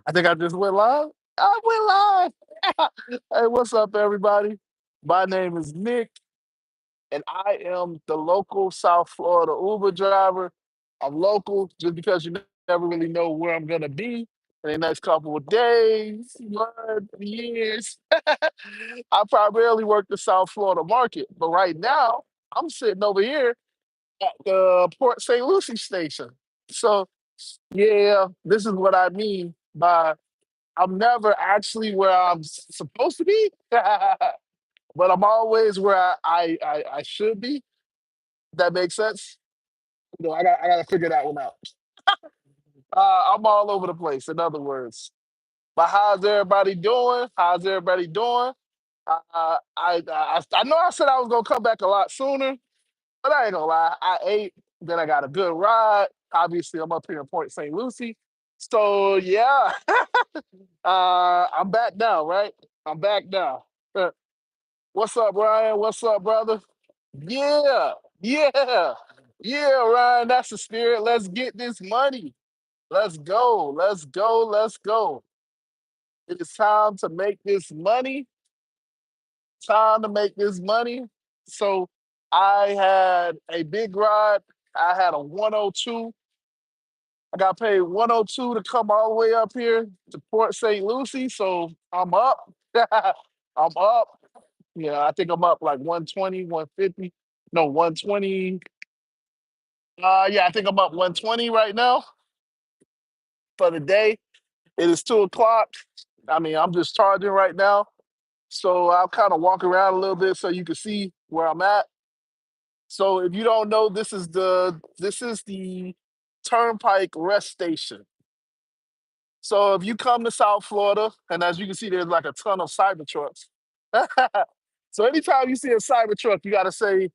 I think I just went live. I went live. Hey, what's up, everybody? My name is Nick, and I am the local South Florida Uber driver. I'm local just because you never really know where I'm gonna be in the next couple of days, months, years. I primarily work the South Florida market, but right now I'm sitting over here at the Port St. Lucie station. So yeah, this is what I mean by I'm never actually where I'm supposed to be, but I'm always where I should be. That makes sense. I got to figure that one out. I'm all over the place. In other words, but how's everybody doing? How's everybody doing? I know I said I was gonna come back a lot sooner, but I ain't gonna lie. I ate, then I got a good ride. Obviously, I'm up here in Port St. Lucie, so yeah, I'm back now, right? I'm back now. Uh, What's up, Ryan? What's up, brother? Yeah, yeah, yeah, Ryan. That's the spirit. Let's get this money. Let's go. Let's go. Let's go. It is time to make this money. Time to make this money. So I had a big ride. I had a 102. I got paid 102 to come all the way up here to Port St. Lucie. So I'm up. I'm up. Yeah, I think I'm up like 120, 150. No, 120. Yeah, I think I'm up 120 right now for the day. It is 2 o'clock. I mean, I'm just charging right now. So I'll kind of walk around a little bit so you can see where I'm at. So if you don't know, this is the Turnpike rest station. So if you come to South Florida, and as you can see, there's like a ton of cyber trucks. So anytime you see a cyber truck, you gotta say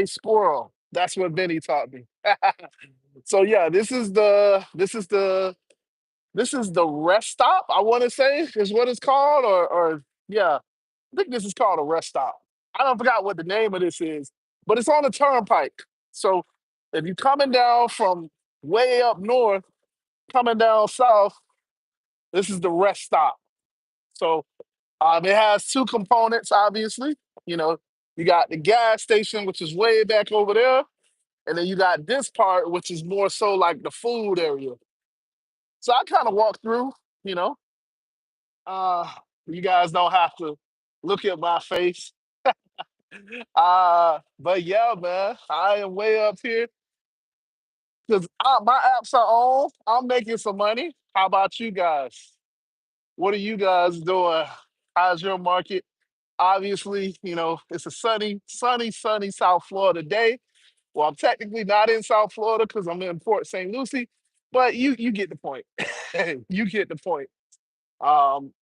squirrel. That's what Benny taught me. So yeah, this is the rest stop. I want to say is what it's called, or yeah, I think this is called a rest stop. I don't forgot what the name of this is, but it's on the turnpike. So if you're coming down from way up north, coming down south, this is the rest stop. So it has two components, obviously. You know, you got the gas station, which is way back over there, and then you got this part, which is more so like the food area. So I kind of walk through, you know. Uh, you guys don't have to look at my face. But yeah, man, I am way up here because my apps are on. I'm making some money. How about you guys? What are you guys doing? How's your market? Obviously, it's a sunny South Florida day. Well, I'm technically not in South Florida because I'm in Port St. Lucie, but you get the point. You get the point.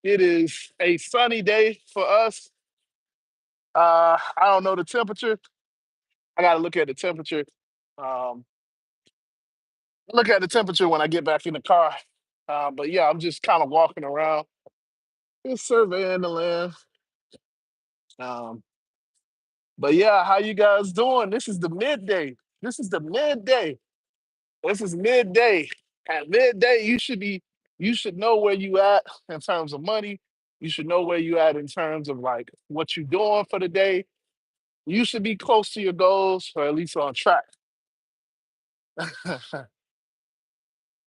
It is a sunny day for us. I don't know the temperature. I gotta look at the temperature. Um, look at the temperature when I get back in the car. But yeah, I'm just kind of walking around, just surveying the land. Um, but yeah, how you guys doing? This is the midday. This is the midday. This is midday. At midday, you should know where you at in terms of money. You should know where you at in terms of like what you're doing for the day. You should be close to your goals or at least on track.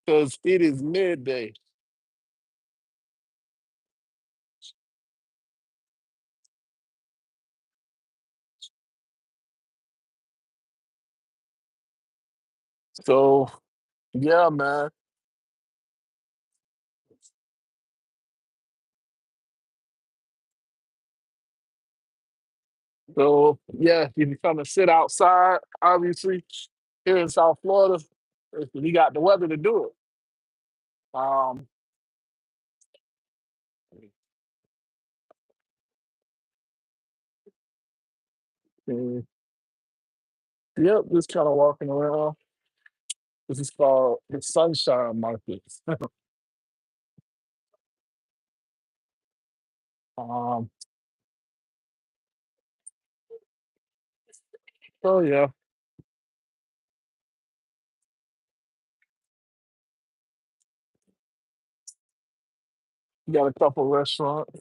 Because it is midday. So yeah, man. So yeah, if you come and sit outside, obviously here in South Florida, we got the weather to do it. Um, and, yep, just kind of walking around. This is called the Sunshine Market. um, so yeah, You got a couple restaurants.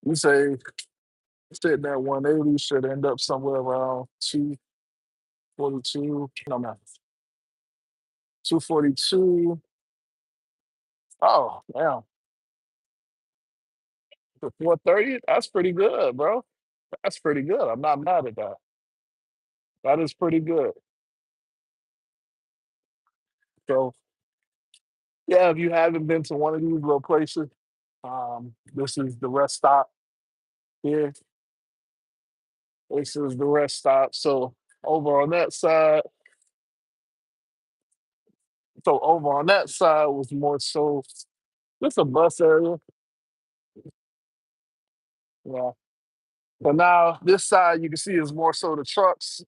You say sitting at 180 should end up somewhere around 242. No, no, 242. Oh, damn. For 430, that's pretty good, bro. That's pretty good. I'm not mad at that. That is pretty good. So, yeah, if you haven't been to one of these little places, this is the rest stop here. This is the rest stop. So, over on that side, over on that side was more so just a bus area. Yeah. But now this side you can see is more so the trucks.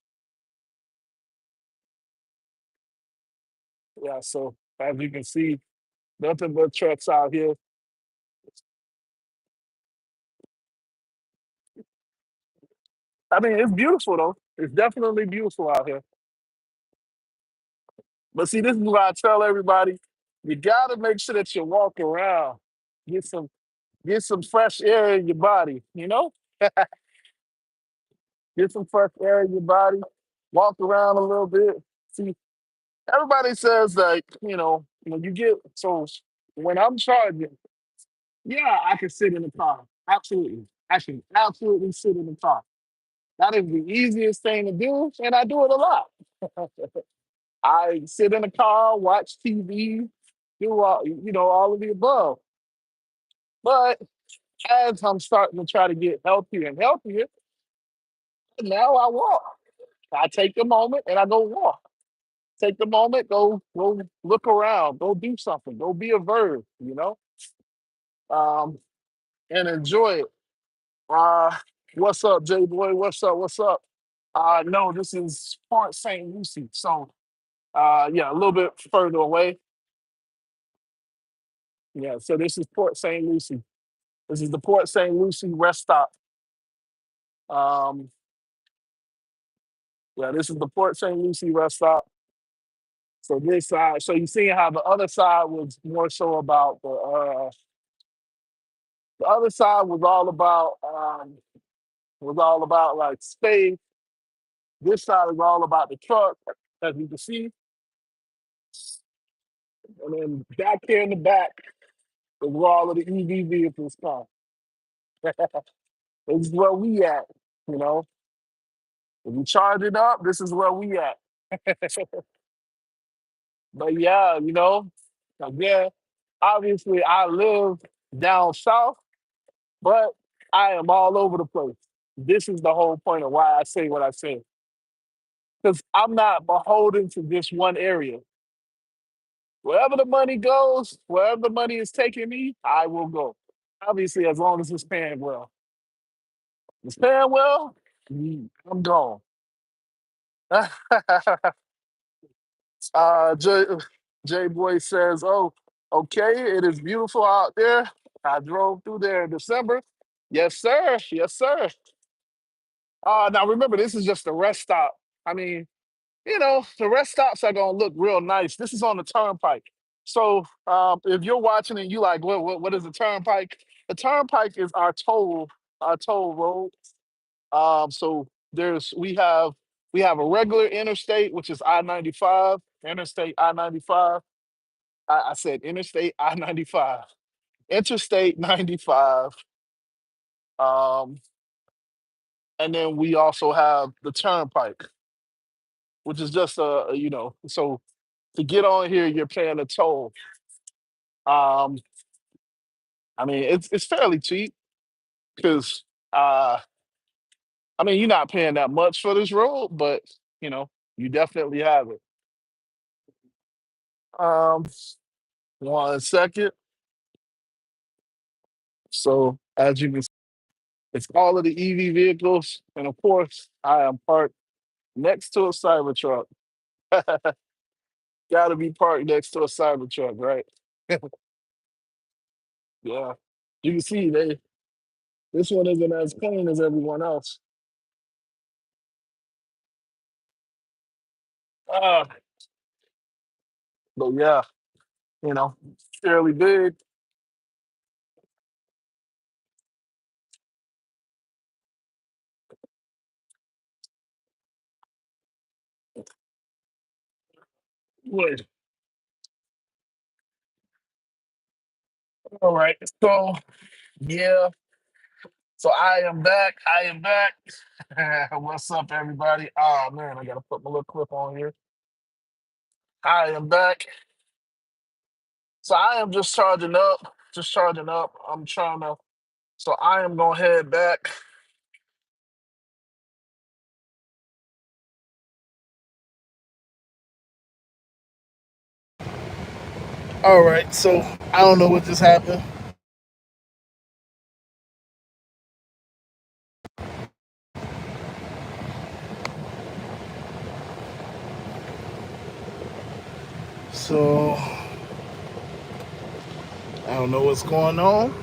Yeah, so as you can see, nothing but trucks out here. I mean, it's beautiful though. It's definitely beautiful out here. But see, this is why I tell everybody, you gotta make sure that you walk around, get some get some fresh air in your body, you know? Get some fresh air in your body, walk around a little bit. See, everybody says like, when you get so when I'm charging, yeah, I can sit in the car. Absolutely. I can absolutely sit in the car. That is the easiest thing to do, and I do it a lot. I sit in the car, watch TV, do all of the above. But as I'm starting to try to get healthier and healthier, now I walk. I take the moment and I go walk. Take the moment, go look around, go do something, go be a verb, um, and enjoy it. Uh, what's up, J boy? What's up? What's up? No, this is Port St. Lucie. So, yeah, a little bit further away. Yeah, so this is Port St. Lucie. This is the Port St. Lucie rest stop. Um, yeah, this is the Port St. Lucie rest stop. So this side, so you see how the other side was more so about the other side was all about like space. This side is all about the truck, as you can see, and then back here in the back is where all of the EV vehicles come. This is where we at, you know. If you charge it up, this is where we at. But yeah, again, obviously I live down south, but I am all over the place. This is the whole point of why I say what I say. Because I'm not beholden to this one area. Wherever the money goes, wherever the money is taking me, I will go. Obviously, as long as it's paying well. It's paying well, I'm gone. J, J Boy says, "Oh, okay, it is beautiful out there. I drove through there in December. Yes, sir. Yes, sir. Now remember, this is just a rest stop. I mean, the rest stops are gonna look real nice. This is on the turnpike. So if you're watching and you like, what is the turnpike? The turnpike is our toll road. So we have a regular interstate, which is I-95, Interstate I-95. I said Interstate I-95, Interstate 95. Um, and then we also have the turnpike, which is just so to get on here, you're paying a toll. Um, I mean, it's fairly cheap because I mean, you're not paying that much for this road, but you know, you definitely have it. Um, 1 second. So as you can see, it's all of the EV vehicles, and of course, I am parked next to a Cybertruck. Got to be parked next to a Cybertruck, right? Yeah. You can see this one isn't as clean as everyone else. Uh, But yeah, you know, fairly big. Good. All right. So yeah. So I am back. I am back. What's up, everybody? Oh man, I gotta put my little clip on here. I am back. So I am just charging up. Just charging up. I'm trying to. So I am gonna head back. All right. So I don't know what just happened. So I don't know what's going on.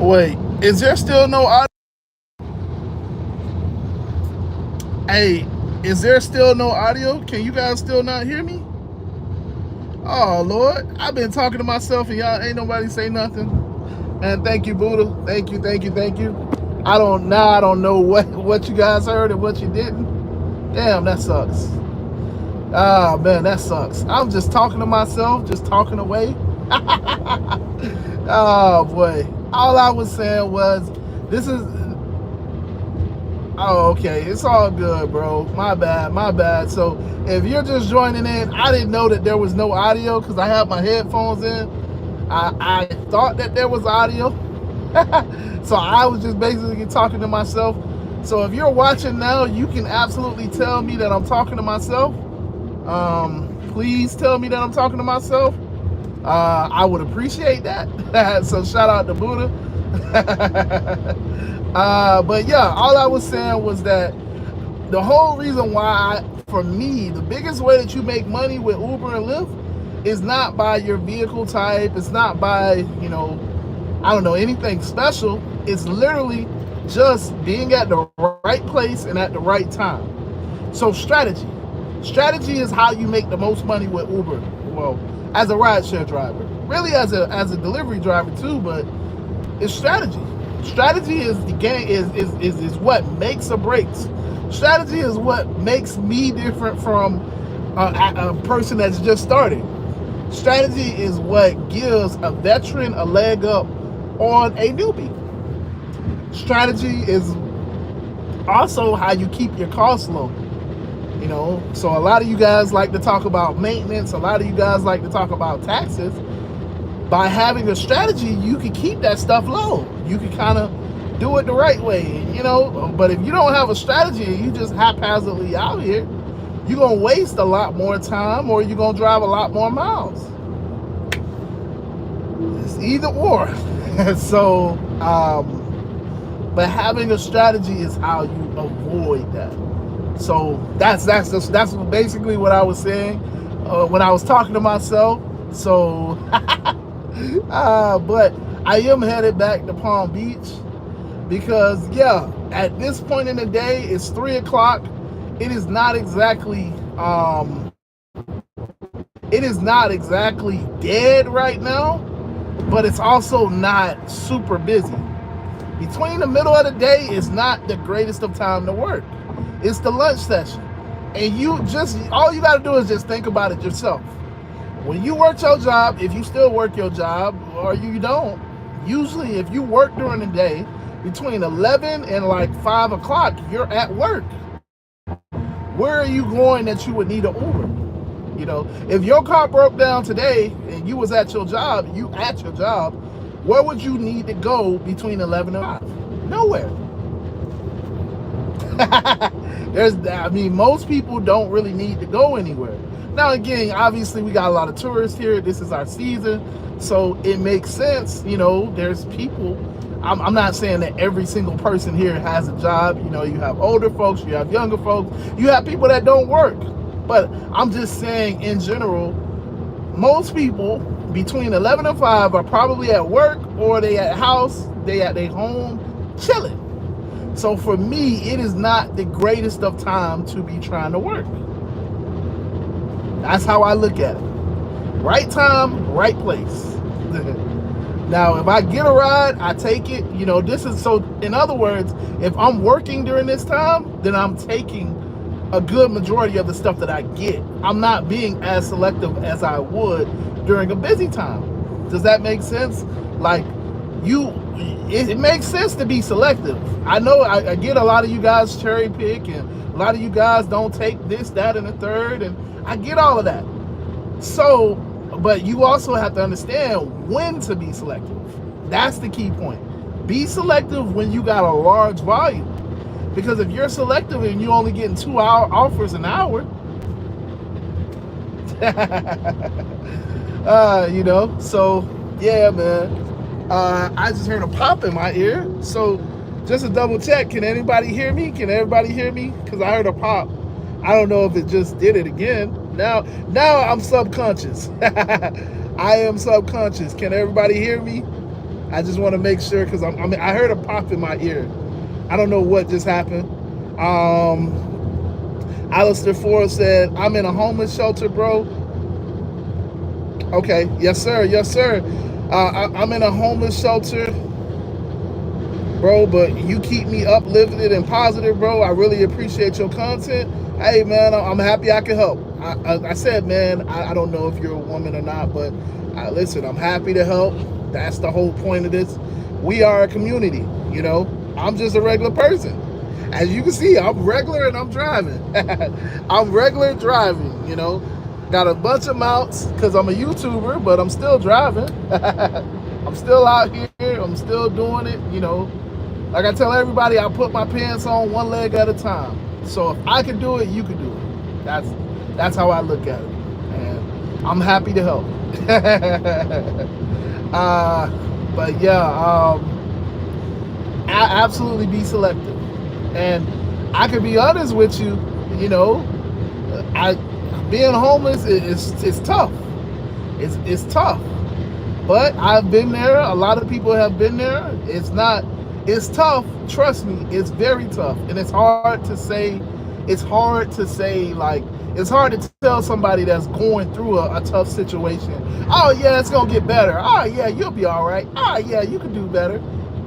Wait, is there still no audio? Hey, is there still no audio? Can you guys still not hear me? Oh Lord, I've been talking to myself and y'all ain't nobody say nothing. And thank you, Buddha. Thank you, thank you, thank you. I don't know what you guys heard and what you didn't. Damn, that sucks. Ah man, that sucks. I'm just talking to myself, just talking away. Oh boy. All I was saying was this is oh, okay. It's all good, bro. My bad. My bad. So if you're just joining in, I didn't know that there was no audio because I had my headphones in. I thought that there was audio. So I was just basically talking to myself. So if you're watching now, you can absolutely tell me that I'm talking to myself. Please tell me that I'm talking to myself. I would appreciate that. So shout out to Buddha. But yeah, all I was saying was that the whole reason why, for me, the biggest way that you make money with Uber and Lyft is not by your vehicle type. It's not by, I don't know, anything special. It's literally just being at the right place and at the right time. So strategy. Strategy is how you make the most money with Uber. Well, as a rideshare driver, really as a delivery driver too, but it's strategy. Strategy is the game is what makes or breaks. Strategy is what makes me different from a person that's just starting. Strategy is what gives a veteran a leg up on a newbie. Strategy is also how you keep your costs low. So a lot of you guys like to talk about maintenance. A lot of you guys like to talk about taxes. By having a strategy, you can keep that stuff low. You can kind of do it the right way, But if you don't have a strategy and you just haphazardly out here, you're going to waste a lot more time or you're going to drive a lot more miles. It's either or. So, but having a strategy is how you avoid that. So that's basically what I was saying when I was talking to myself. So, but I am headed back to Palm Beach because, yeah, at this point in the day, it's 3 o'clock. It is not exactly dead right now, but it's also not super busy. Between the middle of the day is not the greatest of time to work. It's the lunch session. And all you got to do is just think about it yourself. When you work your job, if you still work your job or you don't, usually if you work during the day, between 11 and like 5 o'clock, you're at work. Where are you going that you would need an Uber? If your car broke down today and you was at your job, where would you need to go between 11 and 5? Nowhere. Most people don't really need to go anywhere. Now, again, obviously we got a lot of tourists here. This is our season, so it makes sense. There's people. I'm not saying that every single person here has a job. You have older folks, you have younger folks, you have people that don't work. But I'm just saying, in general, most people between 11 and 5 are probably at work or they at house, they at their home, chilling. So for me, it is not the greatest of time to be trying to work. That's how I look at it. Right time, right place. Now, if I get a ride, I take it. In other words, if I'm working during this time, then I'm taking a good majority of the stuff that I get. I'm not being as selective as I would during a busy time. Does that make sense? Like, it makes sense to be selective. I know I get a lot of you guys cherry pick and a lot of you guys don't take this, that, and the third, and I get all of that. So, but you also have to understand when to be selective. That's the key point. Be selective when you got a large volume. Because if you're selective and you're only getting 2 hour offers an hour, so yeah, man. I just heard a pop in my ear. So just to double check, can anybody hear me? Can everybody hear me? Because I heard a pop. I don't know if it just did it again. Now I'm subconscious. I am subconscious. Can everybody hear me? I just want to make sure because I heard a pop in my ear. I don't know what just happened. Alistair Ford said, "I'm in a homeless shelter, bro." Okay, yes sir, yes sir. I'm in a homeless shelter, bro, but you keep me uplifted and positive, bro. I really appreciate your content. Hey, man, I'm happy I can help. I said, man, I don't know if you're a woman or not, but listen, I'm happy to help. That's the whole point of this. We are a community, you know. I'm just a regular person. As you can see, I'm regular and I'm driving. I'm regular driving, you know. Got a bunch of mounts because I'm a YouTuber, but I'm still driving. I'm still out here. I'm still doing it, you know. Like I tell everybody, I put my pants on one leg at a time. So if I can do it, you can do it. That's how I look at it. And I'm happy to help. But yeah, I absolutely be selective. And I can be honest with you, you know, I being homeless is tough. It's tough. But I've been there. A lot of people have been there. It's tough. Trust me, it's very tough. And it's hard to say, it's hard to tell somebody that's going through a tough situation, oh yeah, it's gonna get better. Oh yeah, you'll be all right. Oh yeah, you can do better.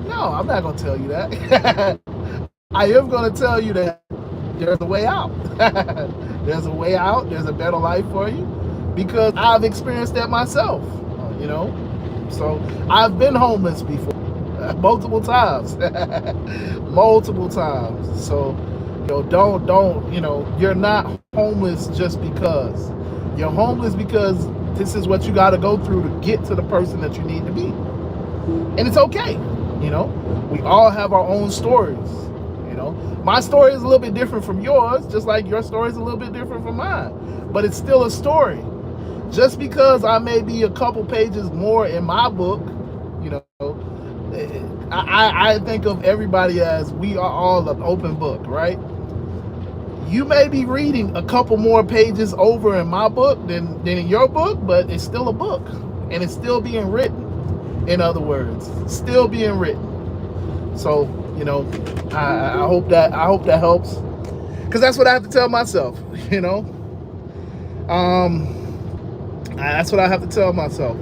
No, I'm not gonna tell you that. I am gonna tell you that there's a way out. There's a way out. There's a better life for you because I've experienced that myself, you know. So I've been homeless before, multiple times, multiple times. So, you know, don't, you know, you're not homeless just because. You're homeless because this is what you got to go through to get to the person that you need to be. And it's okay, you know. We all have our own stories, you know. My story is a little bit different from yours, just like your story is a little bit different from mine. But it's still a story. Just because I may be a couple pages more in my book, you know, I think of everybody as we are all an open book, right? You may be reading a couple more pages over in my book than in your book, but it's still a book. And it's still being written, in other words. Still being written. So, you know, I hope that helps. Because that's what I have to tell myself, you know. That's what I have to tell myself.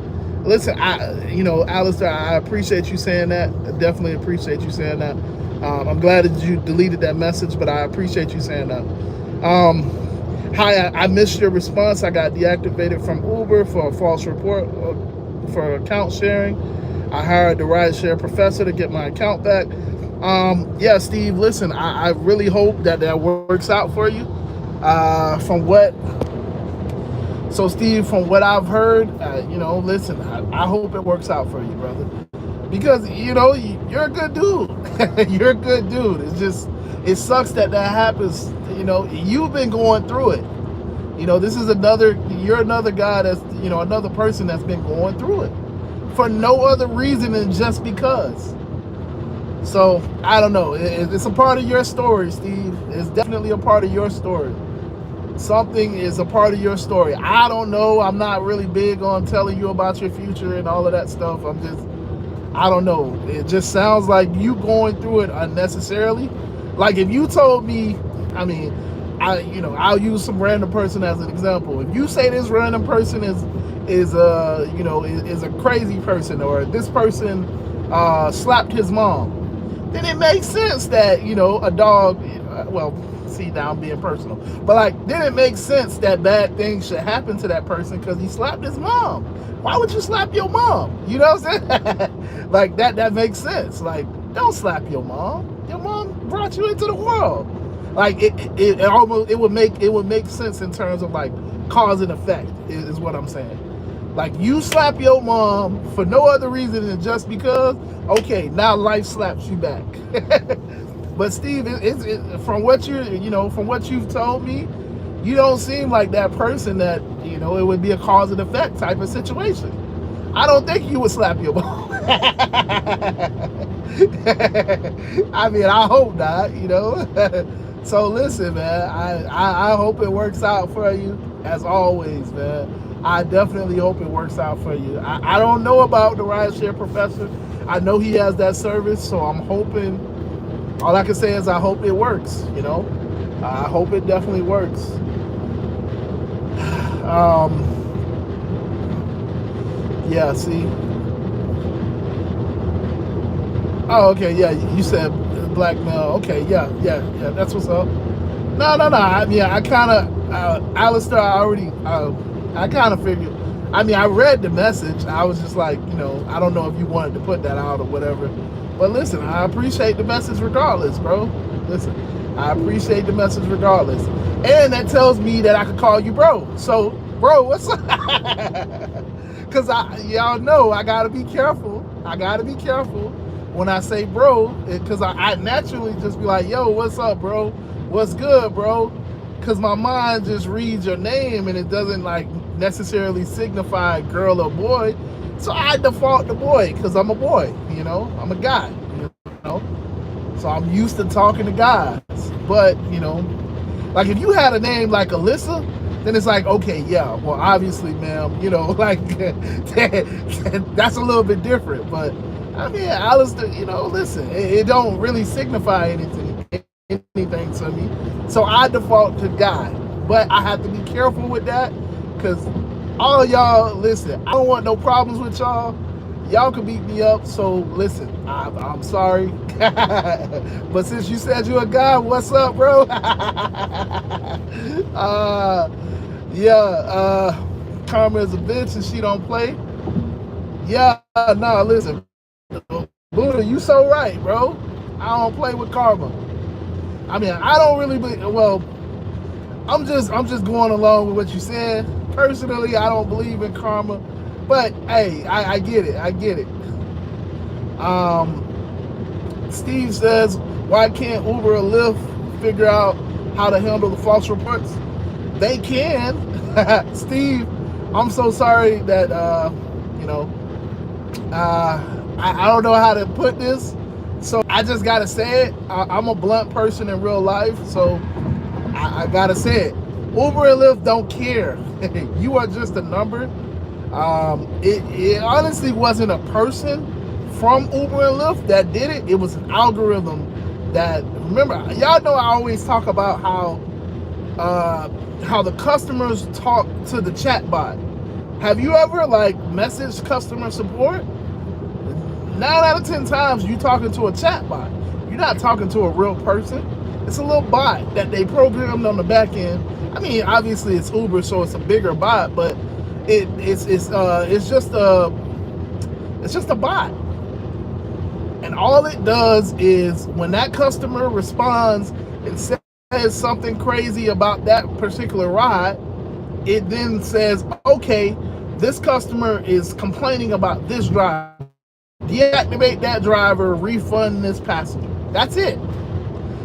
Listen, you know, Alistair, I appreciate you saying that. I definitely appreciate you saying that. I'm glad that you deleted that message, but I appreciate you saying that. Hi, I missed your response. I got deactivated from Uber for a false report for account sharing. I hired the rideshare professor to get my account back. Yeah, Steve, listen, I really hope that works out for you. Steve, from what I've heard, you know, listen, I hope it works out for you, brother. Because, you know, you're a good dude. You're a good dude. It sucks that happens. You know, you've been going through it. You know, you're another guy that's, you know, another person that's been going through it for no other reason than just because. So, I don't know. It's a part of your story, Steve. It's definitely a part of your story. Something is a part of your story. I don't know. I'm not really big on telling you about your future and all of that stuff. I don't know. It just sounds like you going through it unnecessarily. Like if you told me, I mean, I'll use some random person as an example. If you say this random person is a crazy person, or this person slapped his mom, then it makes sense that, you know, a dog, well, see, now I'm being personal, but like, then it makes sense that bad things should happen to that person because he slapped his mom. Why would you slap your mom? You know what I'm saying? Like that makes sense. Like, don't slap your mom. Your mom brought you into the world. Like it would make sense in terms of like cause and effect is what I'm saying. Like, you slap your mom for no other reason than just because, okay, now life slaps you back. But Steve, from what you've told me, you don't seem like that person that, you know, it would be a cause and effect type of situation. I don't think you would slap your mom. I mean, I hope not, you know. So listen, man, I hope it works out for you as always, man. I definitely hope it works out for you. I don't know about the rideshare professor. I know he has that service, so I'm hoping. All I can say is I hope it works. I hope it definitely works. Yeah. See. Oh, okay. Yeah. You said black male. Okay. Yeah. Yeah. Yeah. That's what's up. No, no, no. I mean, I kind of, Alistair, I kind of figured. I mean, I read the message. I was just like, I don't know if you wanted to put that out or whatever. But listen, I appreciate the message regardless, bro. Listen, I appreciate the message regardless. And that tells me that I could call you bro. So, bro, what's up? Because y'all know I got to be careful. I got to be careful when I say bro, because I naturally just be like, yo, what's up, bro? What's good, bro? Because my mind just reads your name and it doesn't like necessarily signify girl or boy. So I default to boy because I'm a boy, I'm a guy, So I'm used to talking to guys. But, like if you had a name like Alyssa, then it's like, okay, yeah, well, obviously, ma'am, like that's a little bit different. But I mean, Alistair, listen, it don't really signify anything to me. So I default to guy. But I have to be careful with that because all y'all, listen, I don't want no problems with y'all. Y'all can beat me up. So listen, I'm sorry. But since you said you're a guy, what's up, bro? Yeah, Karma is a bitch and she don't play. Yeah, no, listen. Buddha, you so right, bro. I don't play with Karma. I mean, I don't really well, I'm just going along with what you said. Personally, I don't believe in karma. But hey, I get it. I get it. Steve says, why can't Uber or Lyft figure out how to handle the false reports? They can. Steve, I'm so sorry that I don't know how to put this. So I just gotta say it. I'm a blunt person in real life, so I gotta say it. Uber and Lyft don't care. You are just a number. It honestly wasn't a person from Uber and Lyft that did it. It was an algorithm that, remember, y'all know I always talk about how the customers talk to the chat bot. Have you ever messaged customer support? 9 out of 10 times you talking to a chat bot. You're not talking to a real person. It's a little bot that they programmed on the back end. I mean, obviously it's Uber, so it's a bigger bot, but it's just a bot. And all it does is when that customer responds and says something crazy about that particular ride, it then says, okay, this customer is complaining about this driver. Deactivate that driver, refund this passenger. That's it.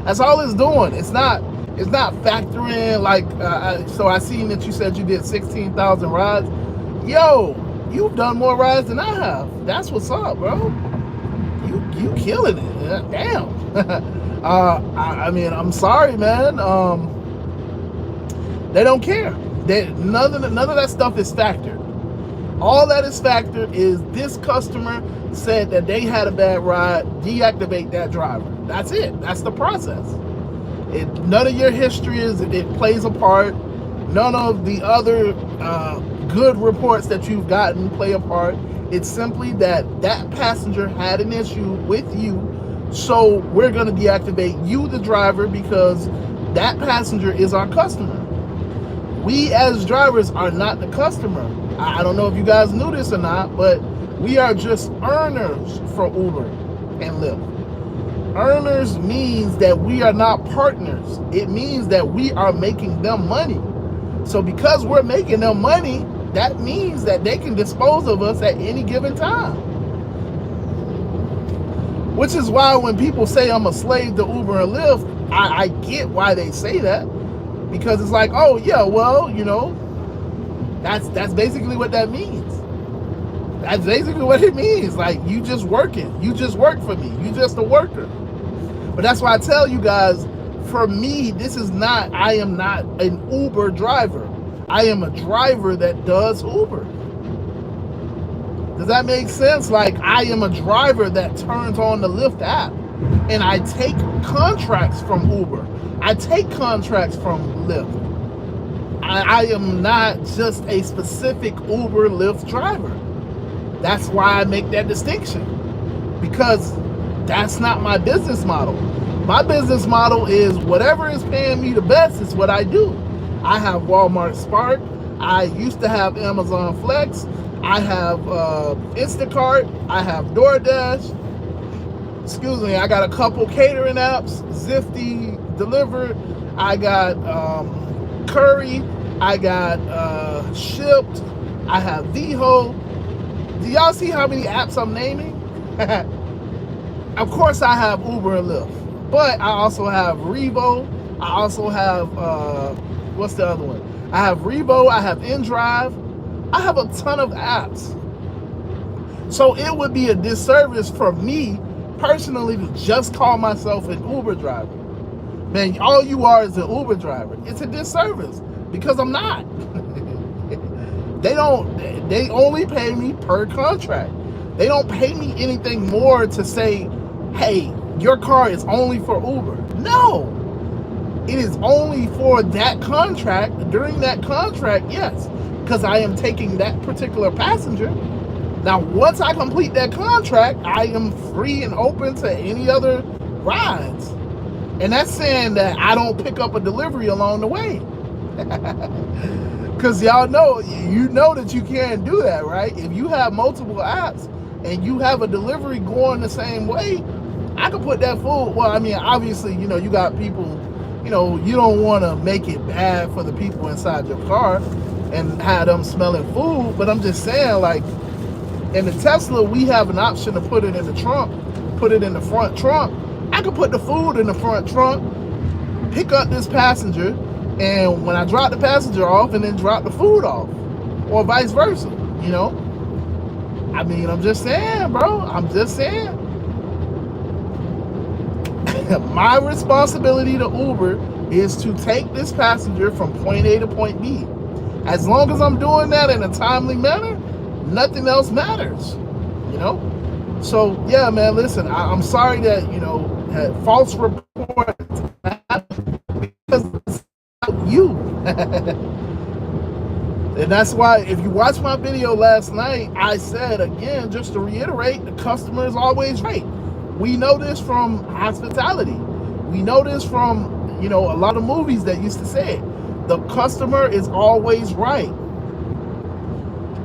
That's all it's doing. It's not factoring so I seen that you said you did 16,000 rides. Yo, you've done more rides than I have. That's what's up, bro. You killing it. Damn. I mean, I'm sorry, man. They don't care. None of that stuff is factored. All that is factored is this customer said that they had a bad ride, deactivate that driver. That's it. That's the process. None of your history it plays a part. None of the other good reports that you've gotten play a part. It's simply that passenger had an issue with you, so we're going to deactivate you, the driver, because that passenger is our customer. We as drivers are not the customer. I don't know if you guys knew this or not, but we are just earners for Uber and Lyft. Earners means that we are not partners. It means that we are making them money. So because we're making them money, that means that they can dispose of us at any given time. Which is why when people say I'm a slave to Uber and Lyft, I get why they say that. Because it's like, oh yeah, well, that's basically what that means. That's basically what it means. Like, you just working. You just work for me. You just a worker. But that's why I tell you guys, for me, I am not an Uber driver. I am a driver that does Uber. Does that make sense? Like, I am a driver that turns on the Lyft app, and I take contracts from Uber. I take contracts from Lyft. I am not just a specific Uber Lyft driver. That's why I make that distinction, because that's not my business model. My business model is whatever is paying me the best is what I do. I have Walmart Spark. I used to have Amazon Flex. I have Instacart. I have DoorDash. Excuse me. I got a couple catering apps. Zifty Delivered. I got Curry. I got Shipped. I have Viho. Do y'all see how many apps I'm naming? Of course, I have Uber and Lyft, but I also have Revo. I also have what's the other one? I have Revo. I have InDrive. I have a ton of apps. So it would be a disservice for me personally to just call myself an Uber driver. Man, all you are is an Uber driver. It's a disservice because I'm not. They only pay me per contract. They don't pay me anything more to say, hey, your car is only for Uber. No, it is only for that contract. During that contract, yes, because I am taking that particular passenger. Now, once I complete that contract, I am free and open to any other rides. And that's saying that I don't pick up a delivery along the way. Because y'all know, you know that you can't do that, right? If you have multiple apps and you have a delivery going the same way, I can put that food. Well, I mean, obviously, you know, you got people, you know, you don't want to make it bad for the people inside your car and have them smelling food. But I'm just saying, like, in the Tesla, we have an option to put it in the trunk, put it in the front trunk. I could put the food in the front trunk, pick up this passenger, and when I drop the passenger off, and then drop the food off, or vice versa, you know? I mean, I'm just saying, bro. I'm just saying. My responsibility to Uber is to take this passenger from point A to point B. As long as I'm doing that in a timely manner, nothing else matters, you know? So, yeah, man, listen, I'm sorry that, you know, false reports happen because it's not you. And that's why, if you watch my video last night, I said, again, just to reiterate, the customer is always right. We know this from hospitality. We know this from, you know, a lot of movies that used to say it. The customer is always right.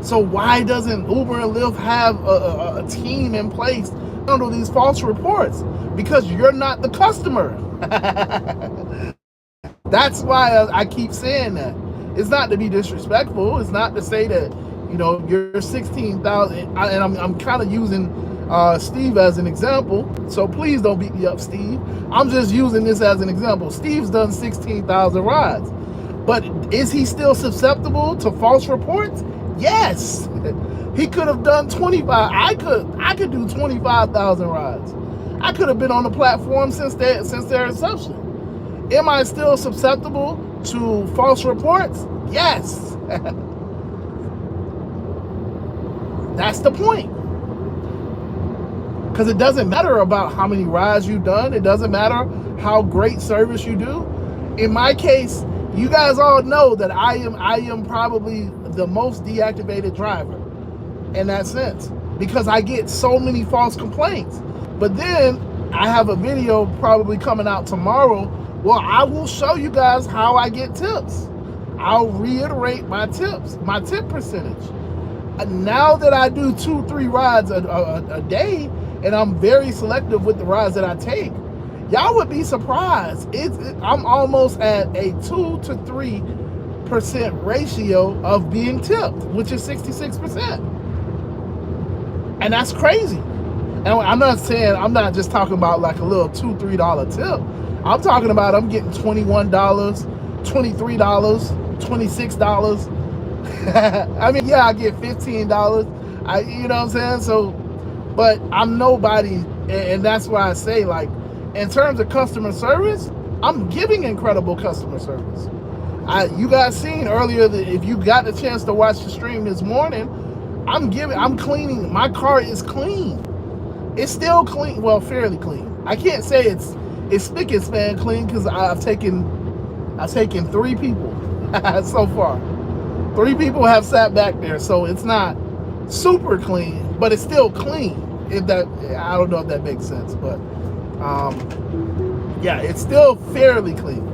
So why doesn't Uber and Lyft have a team in place to handle these false reports? Because you're not the customer. That's why I keep saying that. It's not to be disrespectful. It's not to say that, you know, you're 16,000. And I'm kind of using Steve as an example. So please don't beat me up, Steve. I'm just using this as an example. Steve's done 16,000 rides. But is he still susceptible to false reports? Yes. He could have done 25. I could do 25,000 rides. I could have been on the platform since their inception. Am I still susceptible to false reports? Yes. That's the point. Because it doesn't matter about how many rides you've done. It doesn't matter how great service you do. In my case, you guys all know that I am probably the most deactivated driver in that sense, because I get so many false complaints. But then I have a video probably coming out tomorrow. Well, I will show you guys how I get tips. I'll reiterate my tips, my tip percentage. Now that I do 2-3 rides a day, and I'm very selective with the rides that I take, y'all would be surprised. I'm almost at a 2 to 3% ratio of being tipped, which is 66%. And that's crazy. And I'm not just talking about like a little $2-3 tip. I'm talking about I'm getting $21, $23, $26. I mean, yeah, I get $15. You know what I'm saying? So, but I'm nobody, and that's why I say, like, in terms of customer service, I'm giving incredible customer service. You guys seen earlier that if you got the chance to watch the stream this morning, I'm cleaning. My car is clean. It's still clean. Well, fairly clean. I can't say it's spick and span clean because I've taken 3 people so far. 3 people have sat back there, so it's not super clean, but it's still clean. If that, I don't know if that makes sense, but yeah, it's still fairly clean.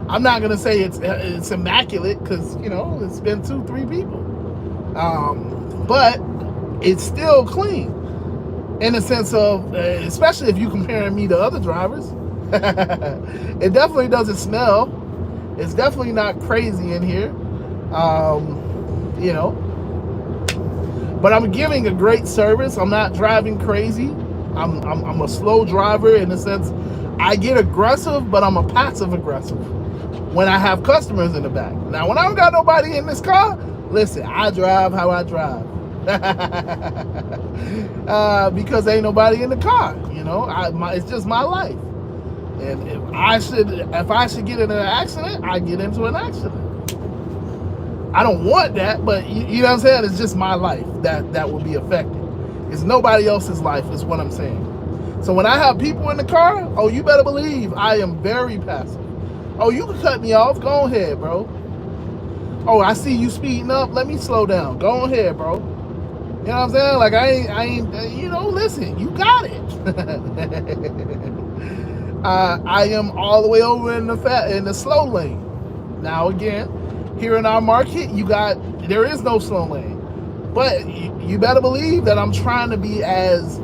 I'm not gonna say it's immaculate because it's been 2, 3 people, but it's still clean in the sense of, especially if you comparing me to other drivers. It definitely doesn't smell. It's definitely not crazy in here. You know, but I'm giving a great service. I'm not driving crazy. I'm a slow driver in the sense I get aggressive, but I'm a passive aggressive when I have customers in the back. Now, when I don't got nobody in this car, listen, I drive how I drive. Because ain't nobody in the car, it's just my life. And if I should get in an accident, I get into an accident. I don't want that, but you know what I'm saying? It's just my life that will be affected. It's nobody else's life, is what I'm saying. So when I have people in the car, oh, you better believe I am very passive. Oh, you can cut me off. Go ahead, bro. Oh, I see you speeding up. Let me slow down. Go ahead, bro. You know what I'm saying? Like I ain't. Listen, you got it. I am all the way over in the slow lane. Now again, here in our market, there is no slow lane, but you better believe that I'm trying to be as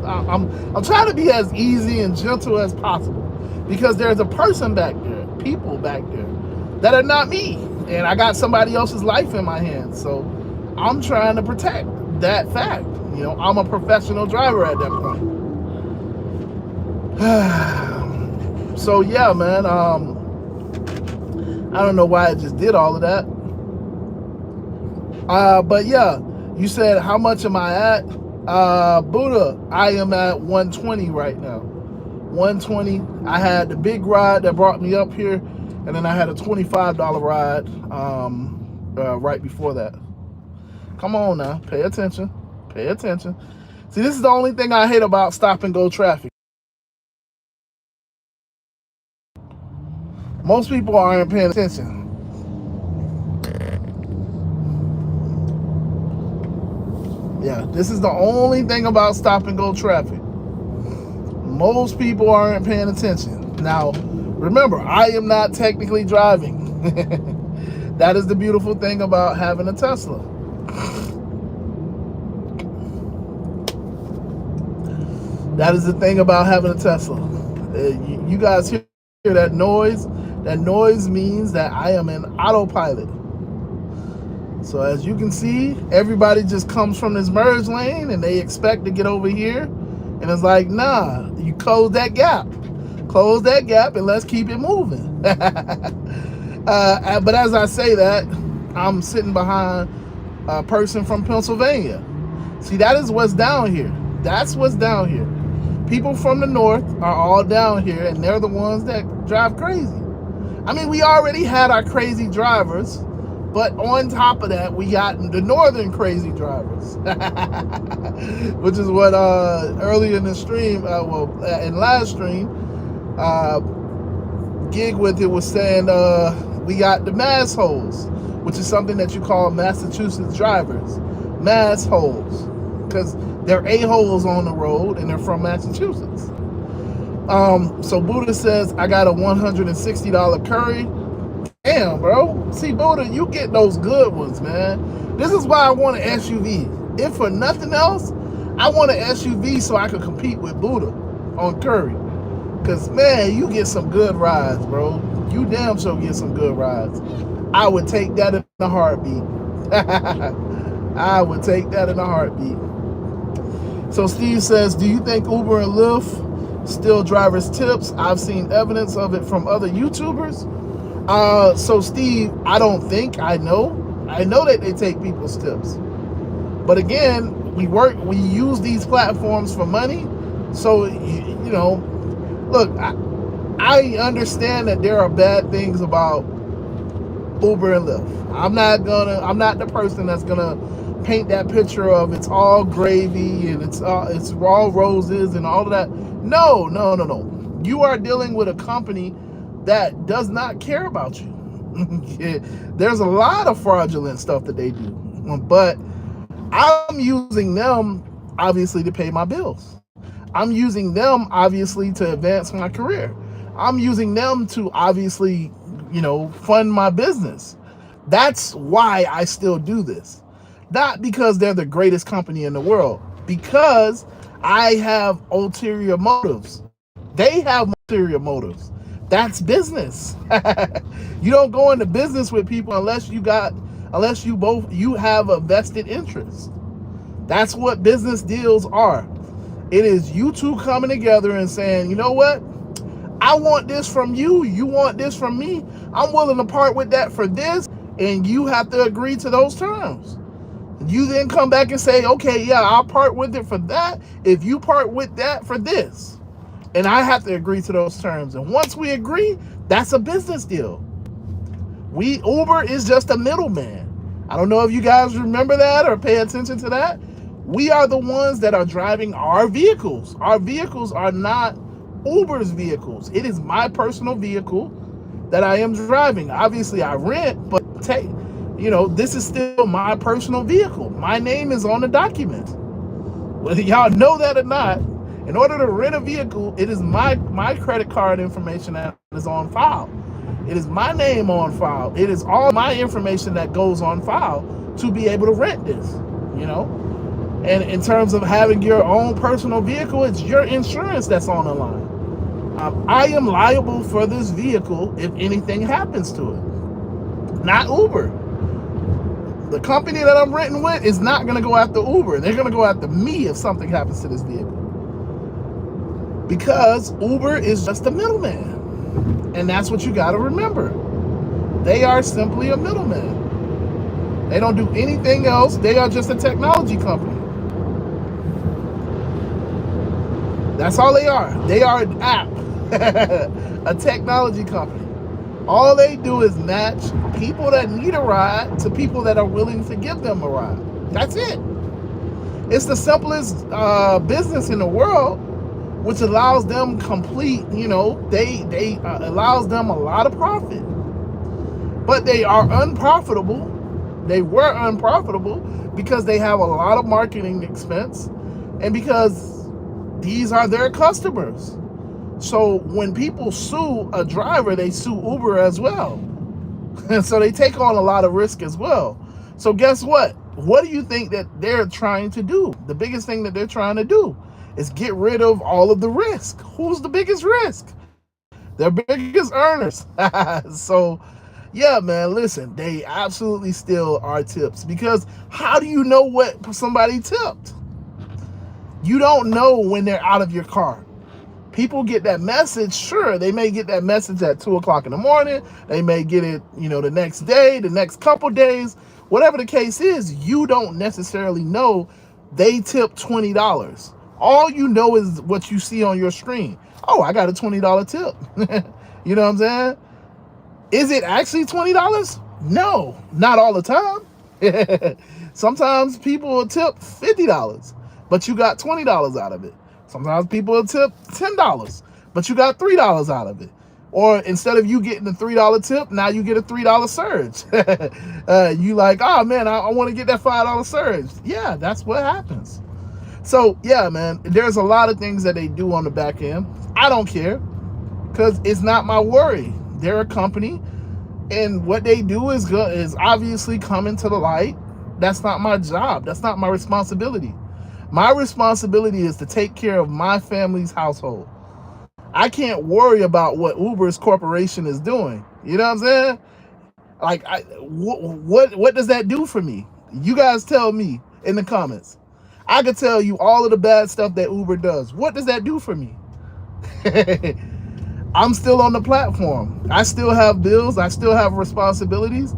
I'm trying to be as easy and gentle as possible, because there's a person back there, people back there that are not me, and I got somebody else's life in my hands. So I'm trying to protect that fact. I'm a professional driver at that point. So yeah, man. I don't know why I just did all of that. But yeah, you said how much am I at? Buddha, I am at 120 right now. 120. I had the big ride that brought me up here, and then I had a $25 ride right before that. Come on now, pay attention. Pay attention. See, this is the only thing I hate about stop and go traffic. Most people aren't paying attention. Yeah, this is the only thing about stop and go traffic. Most people aren't paying attention. Now, remember, I am not technically driving. That is the beautiful thing about having a Tesla. That is the thing about having a Tesla. You guys hear that noise? That noise means that I am in autopilot. So as you can see, everybody just comes from this merge lane and they expect to get over here. And it's like, nah, you close that gap. Close that gap and let's keep it moving. But as I say that, I'm sitting behind a person from Pennsylvania. See, that is what's down here. That's what's down here. People from the north are all down here, and they're the ones that drive crazy. I mean, we already had our crazy drivers, but on top of that, we got the northern crazy drivers, which is what earlier in the stream, in last stream, Gig With It was saying we got the mass holes, which is something that you call Massachusetts drivers, mass holes, because they're a-holes on the road and they're from Massachusetts. So Buddha says, I got a $160 curry. Damn, bro. See, Buddha, you get those good ones, man. This is why I want an SUV. If for nothing else, I want an SUV so I can compete with Buddha on curry. Because, man, you get some good rides, bro. You damn sure get some good rides. I would take that in a heartbeat. I would take that in a heartbeat. So Steve says, do you think Uber and Lyft steal drivers' tips? I've seen evidence of it from other YouTubers. So Steve, I don't think, I know that they take people's tips. But again, we use these platforms for money. So, look, I understand that there are bad things about Uber and Lyft. I'm not the person that's gonna paint that picture of it's all gravy and it's raw roses and all of that. No, no, no, no. You are dealing with a company that does not care about you. There's a lot of fraudulent stuff that they do, but I'm using them obviously to pay my bills. I'm using them obviously to advance my career. I'm using them to obviously, fund my business. That's why I still do this. Not because they're the greatest company in the world, because I have ulterior motives. They have ulterior motives. That's business. You don't go into business with people unless you have a vested interest. That's what business deals are. It is you two coming together and saying, you know what? I want this from you. You want this from me. I'm willing to part with that for this. And you have to agree to those terms. You then come back and say, okay, yeah, I'll part with it for that if you part with that for this. And I have to agree to those terms. And once we agree, that's a business deal. Uber is just a middleman. I don't know if you guys remember that or pay attention to that. We are the ones that are driving our vehicles. Our vehicles are not Uber's vehicles. It is my personal vehicle that I am driving. Obviously, I rent, but this is still my personal vehicle. My name is on the document. Whether y'all know that or not, in order to rent a vehicle, it is my credit card information that is on file. It is my name on file. It is all my information that goes on file to be able to rent this, And in terms of having your own personal vehicle, it's your insurance that's on the line. I am liable for this vehicle if anything happens to it, not Uber. The company that I'm renting with is not going to go after Uber. They're going to go after me if something happens to this vehicle. Because Uber is just a middleman. And that's what you got to remember. They are simply a middleman. They don't do anything else. They are just a technology company. That's all they are. They are an app, a technology company. All they do is match people that need a ride to people that are willing to give them a ride. That's it. It's the simplest business in the world, which allows them they allows them a lot of profit. But they are unprofitable. They were unprofitable because they have a lot of marketing expense and because these are their customers. So when people sue a driver, they sue Uber as well. And so they take on a lot of risk as well. So guess what? What do you think that they're trying to do? The biggest thing that they're trying to do is get rid of all of the risk. Who's the biggest risk? They're biggest earners. So yeah, man, listen, they absolutely still are tips, because how do you know what somebody tipped? You don't know when they're out of your car. People get that message. Sure, they may get that message at 2 o'clock in the morning. They may get it, the next day, the next couple days. Whatever the case is, you don't necessarily know they tipped $20. All you know is what you see on your screen. Oh, I got a $20 tip. You know what I'm saying? Is it actually $20? No, not all the time. Sometimes people will tip $50, but you got $20 out of it. Sometimes people will tip $10, but you got $3 out of it. Or instead of you getting a $3 tip, now you get a $3 surge. You like, oh man, I want to get that $5 surge. Yeah, that's what happens. So yeah, man, there's a lot of things that they do on the back end. I don't care, because it's not my worry. They're a company, and what they do is obviously coming to the light. That's not my job. That's not my responsibility. My responsibility is to take care of my family's household. I can't worry about what Uber's corporation is doing. You know what I'm saying? Like, what does that do for me? You guys tell me in the comments. I could tell you all of the bad stuff that Uber does. What does that do for me? I'm still on the platform. I still have bills. I still have responsibilities.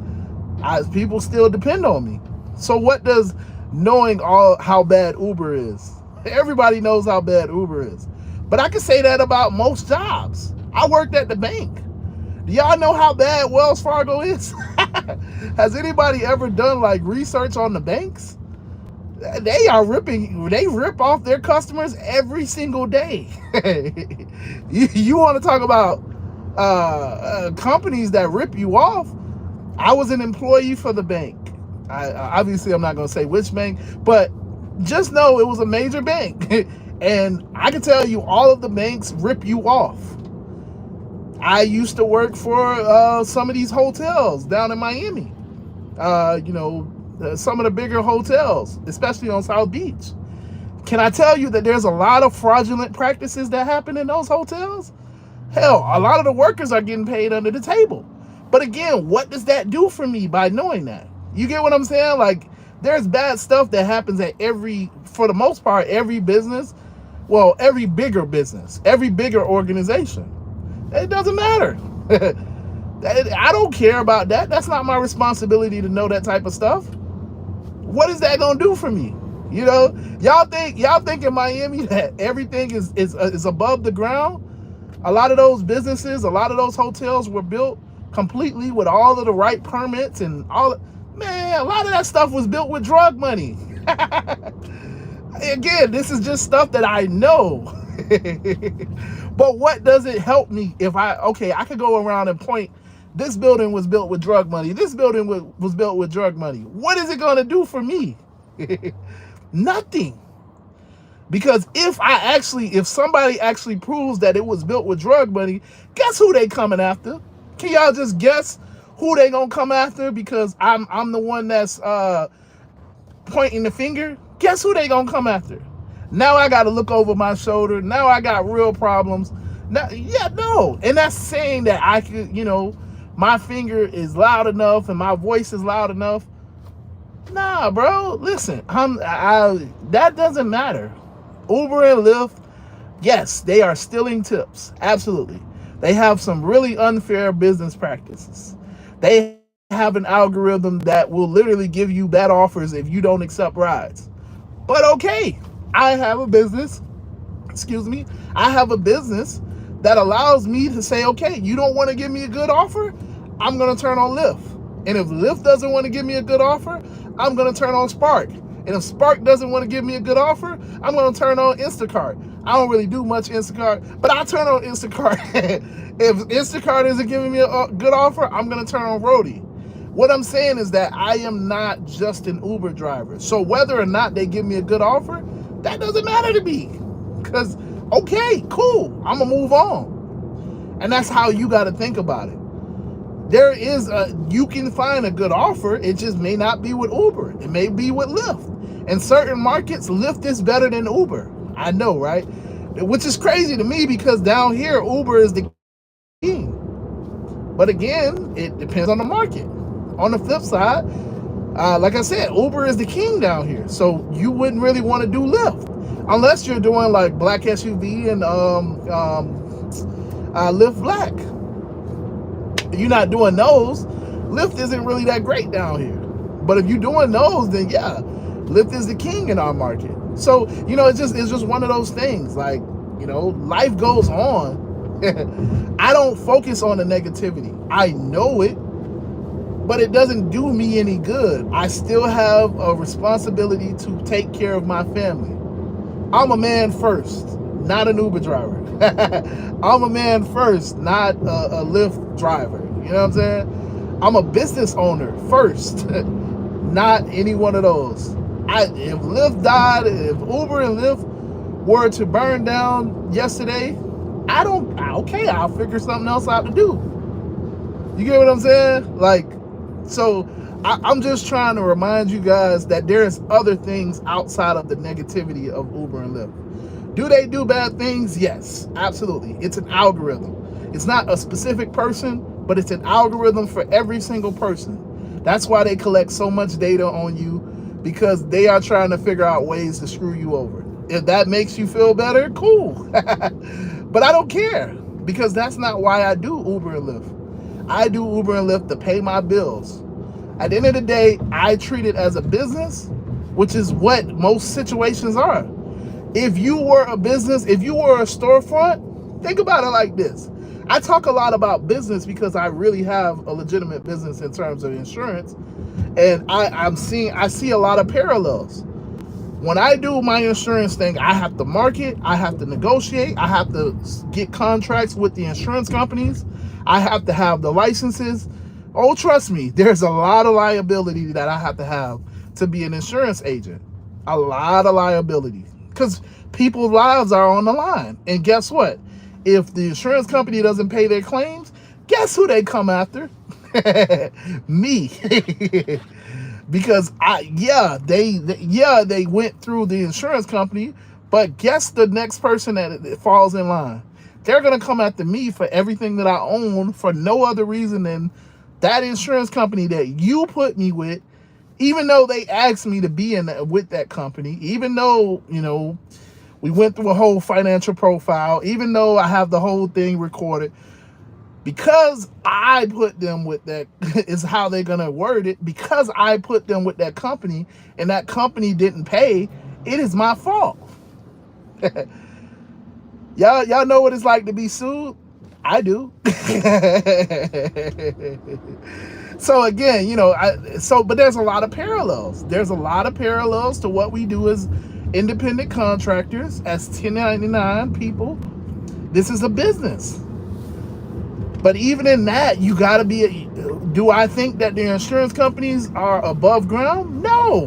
People still depend on me. So what does knowing how bad Uber is? Everybody knows how bad Uber is. But I can say that about most jobs. I worked at the bank. Do y'all know how bad Wells Fargo is? Has anybody ever done like research on the banks? They rip off their customers every single day. You want to talk about companies that rip you off? I was an employee for the bank. Obviously I'm not going to say which bank, but just know it was a major bank. And I can tell you all of the banks rip you off. I used to work for some of these hotels down in Miami. Some of the bigger hotels, especially on South Beach. Can I tell you that there's a lot of fraudulent practices that happen in those hotels? Hell, a lot of the workers are getting paid under the table. But again, what does that do for me by knowing that? You get what I'm saying? Like, there's bad stuff that happens at for the most part, every business. Well, every bigger business, every bigger organization. It doesn't matter. I don't care about that. That's not my responsibility to know that type of stuff. What is that gonna do for me? Y'all think in Miami that everything is above the ground? A lot of those businesses, a lot of those hotels were built completely with all of the right permits and all. Man, a lot of that stuff was built with drug money. Again, this is just stuff that I know. But what does it help me if I could go around and point, this building was built with drug money, this building was built with drug money. What is it going to do for me? Nothing. Because if somebody actually proves that it was built with drug money, guess who they coming after? Can y'all just guess who they gonna come after? Because I'm the one that's pointing the finger. Guess who they gonna come after? Now I gotta look over my shoulder. Now I got real problems. Now, yeah, no. And that's saying that I could, my finger is loud enough and my voice is loud enough. Nah, bro. Listen, that doesn't matter. Uber and Lyft, yes, they are stealing tips. Absolutely. They have some really unfair business practices. They have an algorithm that will literally give you bad offers if you don't accept rides. But okay, I have a business, excuse me, I have a business that allows me to say, okay, you don't want to give me a good offer? I'm going to turn on Lyft. And if Lyft doesn't want to give me a good offer, I'm going to turn on Spark. And if Spark doesn't want to give me a good offer, I'm going to turn on Instacart. I don't really do much Instacart, but I turn on Instacart. If Instacart isn't giving me a good offer, I'm going to turn on Roadie. What I'm saying is that I am not just an Uber driver. So whether or not they give me a good offer, that doesn't matter to me. Because, okay, cool, I'm going to move on. And that's how you got to think about it. You can find a good offer. It just may not be with Uber. It may be with Lyft. In certain markets, Lyft is better than Uber. I know, right? Which is crazy to me because down here, Uber is the king. But again, it depends on the market. On the flip side, like I said, Uber is the king down here. So you wouldn't really want to do Lyft. Unless you're doing like Black SUV and Lyft Black. You're not doing those, Lyft isn't really that great down here. But if you're doing those, then yeah, Lyft is the king in our market. So, it's just one of those things. Like, life goes on. I don't focus on the negativity. I know it, but it doesn't do me any good. I still have a responsibility to take care of my family. I'm a man first, not an Uber driver. I'm a man first, not a Lyft driver. You know what I'm saying? I'm a business owner first, not any one of those. If Lyft died, if Uber and Lyft were to burn down yesterday, I'll figure something else out to do. You get what I'm saying? Like, so I'm just trying to remind you guys that there's other things outside of the negativity of Uber and Lyft. Do they do bad things? Yes, absolutely. It's an algorithm. It's not a specific person, but it's an algorithm for every single person. That's why they collect so much data on you, because they are trying to figure out ways to screw you over. If that makes you feel better, cool. But I don't care, because that's not why I do Uber and Lyft. I do Uber and Lyft to pay my bills. At the end of the day, I treat it as a business, which is what most situations are. If you were a business, if you were a storefront, think about it like this. I talk a lot about business because I really have a legitimate business in terms of insurance, and I see a lot of parallels. when I do my insurance thing, I have to market, I have to negotiate, I have to get contracts with the insurance companies, I have to have the licenses. Oh, trust me, there's a lot of liability that I have to be an insurance agent. A lot of liability. Because people's lives are on the line. And guess what? If the insurance company doesn't pay their claims, guess who they come after? Me. Because they went through the insurance company, but guess the next person that falls in line? They're gonna come after me for everything that I own for no other reason than that insurance company that you put me with. Even though they asked me to be with that company, even though we went through a whole financial profile, even though I have the whole thing recorded, because I put them with that is how they're gonna word it. Because I put them with that company and that company didn't pay, it is my fault. Y'all know what it's like to be sued? I do. So again, but there's a lot of parallels. There's a lot of parallels to what we do as independent contractors, as 1099 people. This is a business. But even in that, you got to be. Do I think that the insurance companies are above ground? No.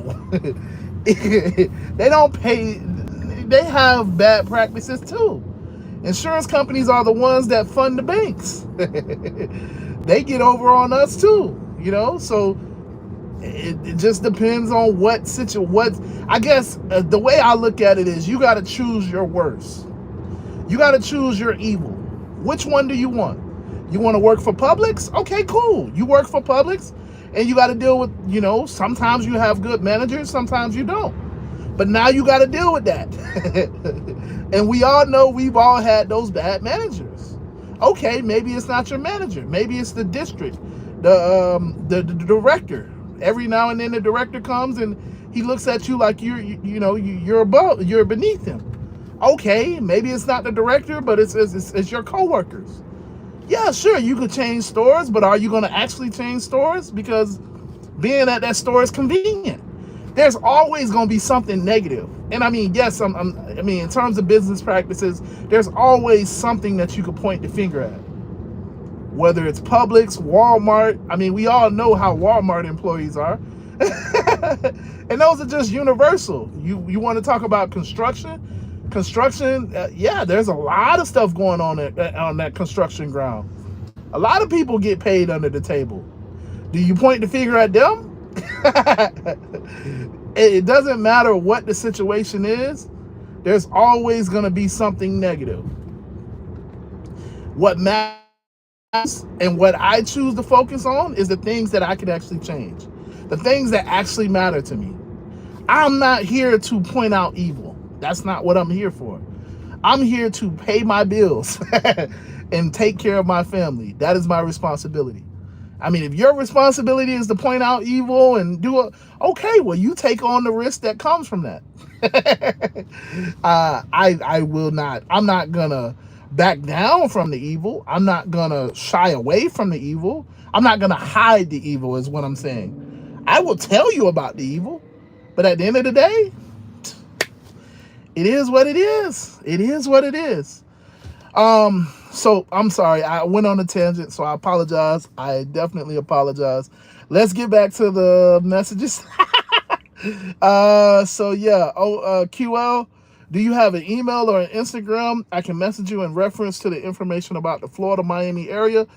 They don't pay. They have bad practices too. Insurance companies are the ones that fund the banks. They get over on us too, So it just depends on I guess the way I look at it is you got to choose your worst. You got to choose your evil. Which one do you want? You want to work for Publix? Okay, cool. You work for Publix, and you got to deal with, sometimes you have good managers, sometimes you don't. But now you got to deal with that. And we all know we've all had those bad managers. Okay, maybe it's not your manager. Maybe it's the district, the director. Every now and then the director comes and he looks at you like you're beneath him. Okay, maybe it's not the director, but it's your coworkers. Yeah, sure, you could change stores, but are you going to actually change stores? Because being at that store is convenient. There's always going to be something negative. And I mean, yes, in terms of business practices, there's always something that you could point the finger at. Whether it's Publix, Walmart. I mean, we all know how Walmart employees are. And those are just universal. You want to talk about construction? Yeah, there's a lot of stuff going on that construction ground. A lot of people get paid under the table. Do you point the finger at them? It doesn't matter what the situation is. There's always going to be something negative. What matters and what I choose to focus on is the things that I can actually change. The things that actually matter to me. I'm not here to point out evil. That's not what I'm here for. I'm here to pay my bills and take care of my family. That is my responsibility. I mean, if your responsibility is to point out evil and okay, well, you take on the risk that comes from that. I will not. I'm not gonna back down from the evil. I'm not gonna shy away from the evil. I'm not gonna hide the evil, is what I'm saying. I will tell you about the evil, but at the end of the day, it is what it is. It is what it is. So I'm sorry, I went on a tangent, so I apologize. I definitely apologize. Let's get back to the messages. So yeah. QL, do you have an email or an Instagram? I can message you in reference to the information about the Florida, Miami area.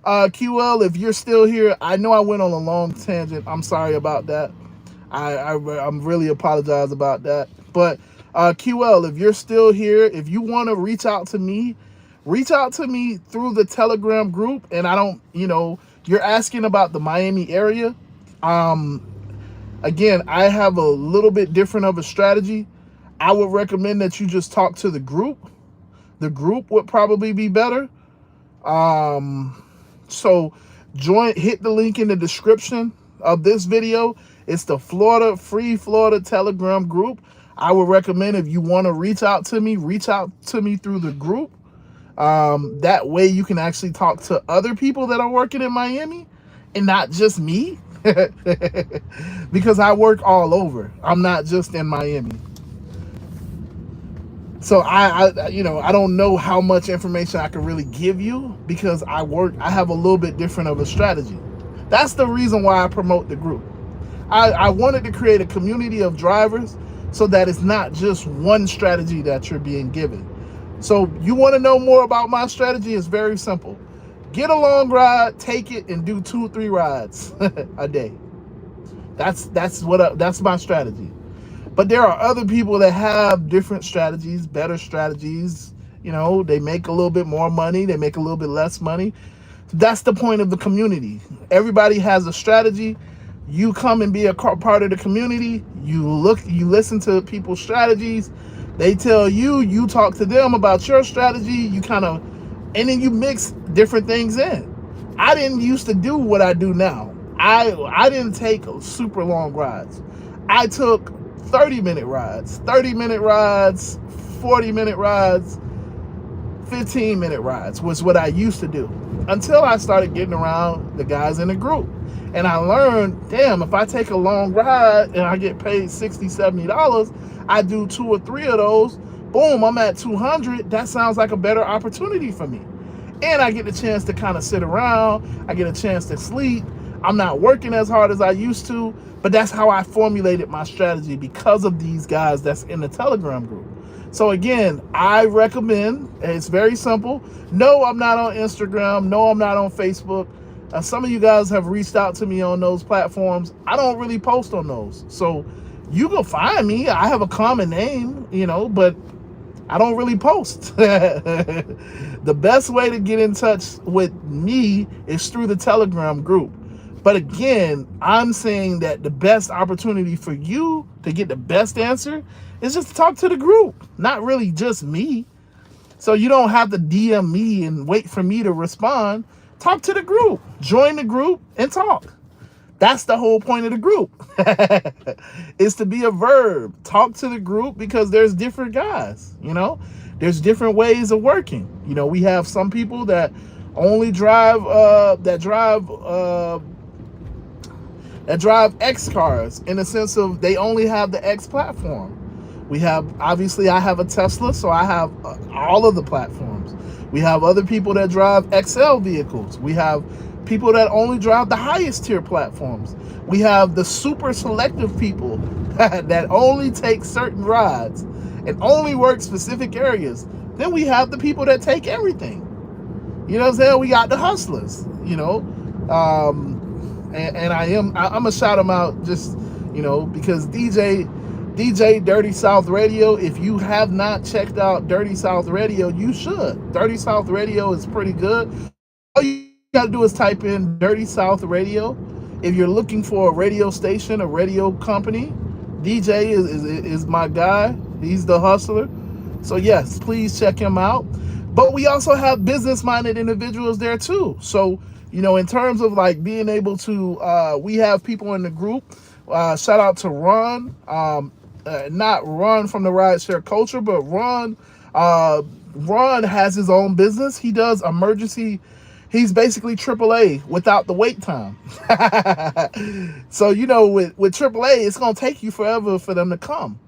QL, if you're still here, I know I went on a long tangent. I'm sorry about that. I'm really apologize about that. But QL, if you're still here, if you want to reach out to me through the Telegram group. And I don't, you're asking about the Miami area. Again, I have a little bit different of a strategy. I would recommend that you just talk to the group. The group would probably be better. So hit the link in the description of this video. It's the Free Florida Telegram group. I would recommend, if you want to reach out to me through the group. That way you can actually talk to other people that are working in Miami and not just me. Because I work all over. I'm not just in Miami. So I don't know how much information I can really give you because I have a little bit different of a strategy. That's the reason why I promote the group. I wanted to create a community of drivers so that it's not just one strategy that you're being given. So you want to know more about my strategy? It's very simple. Get a long ride, take it, and do 2 or 3 rides a day. That's my strategy. But there are other people that have different strategies, better strategies. They make a little bit more money, they make a little bit less money. That's the point of the community. Everybody has a strategy. You come and be a part of the community. You listen to people's strategies. They tell you, you talk to them about your strategy. And then you mix different things in. I didn't used to do what I do now. I didn't take super long rides. I took 30-minute rides, 30-minute rides, 40-minute rides, 15-minute rides was what I used to do until I started getting around the guys in the group. And I learned, damn, if I take a long ride and I get paid $60, $70, I do 2 or 3 of those, boom, I'm at 200. That sounds like a better opportunity for me. And I get the chance to kind of sit around. I get a chance to sleep. I'm not working as hard as I used to, but that's how I formulated my strategy because of these guys that's in the Telegram group. So again, I recommend, it's very simple. No, I'm not on Instagram. No, I'm not on Facebook. Some of you guys have reached out to me on those platforms. I don't really post on those. So you can find me. I have a common name, but I don't really post. The best way to get in touch with me is through the Telegram group. But again, I'm saying that the best opportunity for you to get the best answer is just to talk to the group, not really just me. So you don't have to DM me and wait for me to respond. Talk to the group, join the group and talk. That's the whole point of the group. Is to be a verb. Talk to the group because there's different guys, There's different ways of working. We have some people that only drive that drive X cars in the sense of they only have the X platform. Obviously I have a Tesla, so I have all of the platforms. We have other people that drive XL vehicles. We have people that only drive the highest tier platforms. We have the super selective people that only take certain rides and only work specific areas. Then we have the people that take everything. You know what I'm saying? We got the hustlers, and I'm gonna shout them out just, because DJ Dirty South Radio, if you have not checked out Dirty South Radio, you should. Dirty South Radio is pretty good. All you gotta do is type in Dirty South Radio. If you're looking for a radio station, a radio company, DJ is my guy. He's the hustler. So yes, please check him out. But we also have business-minded individuals there too. So, in terms of like being able to, we have people in the group. Shout out to Ron. Not Ron from the Rideshare Culture, but Ron. Ron has his own business. He does emergency. He's basically AAA without the wait time. So with AAA, it's gonna take you forever for them to come.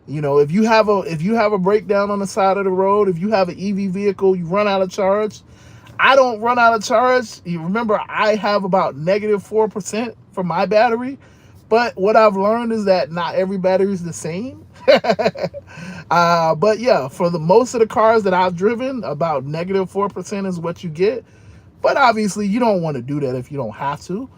If you have a breakdown on the side of the road, if you have an EV vehicle, you run out of charge. I don't run out of charge. You remember, I have about -4% for my battery. But what I've learned is that not every battery is the same. But yeah, for the most of the cars that I've driven, about -4% is what you get. But obviously, you don't want to do that if you don't have to.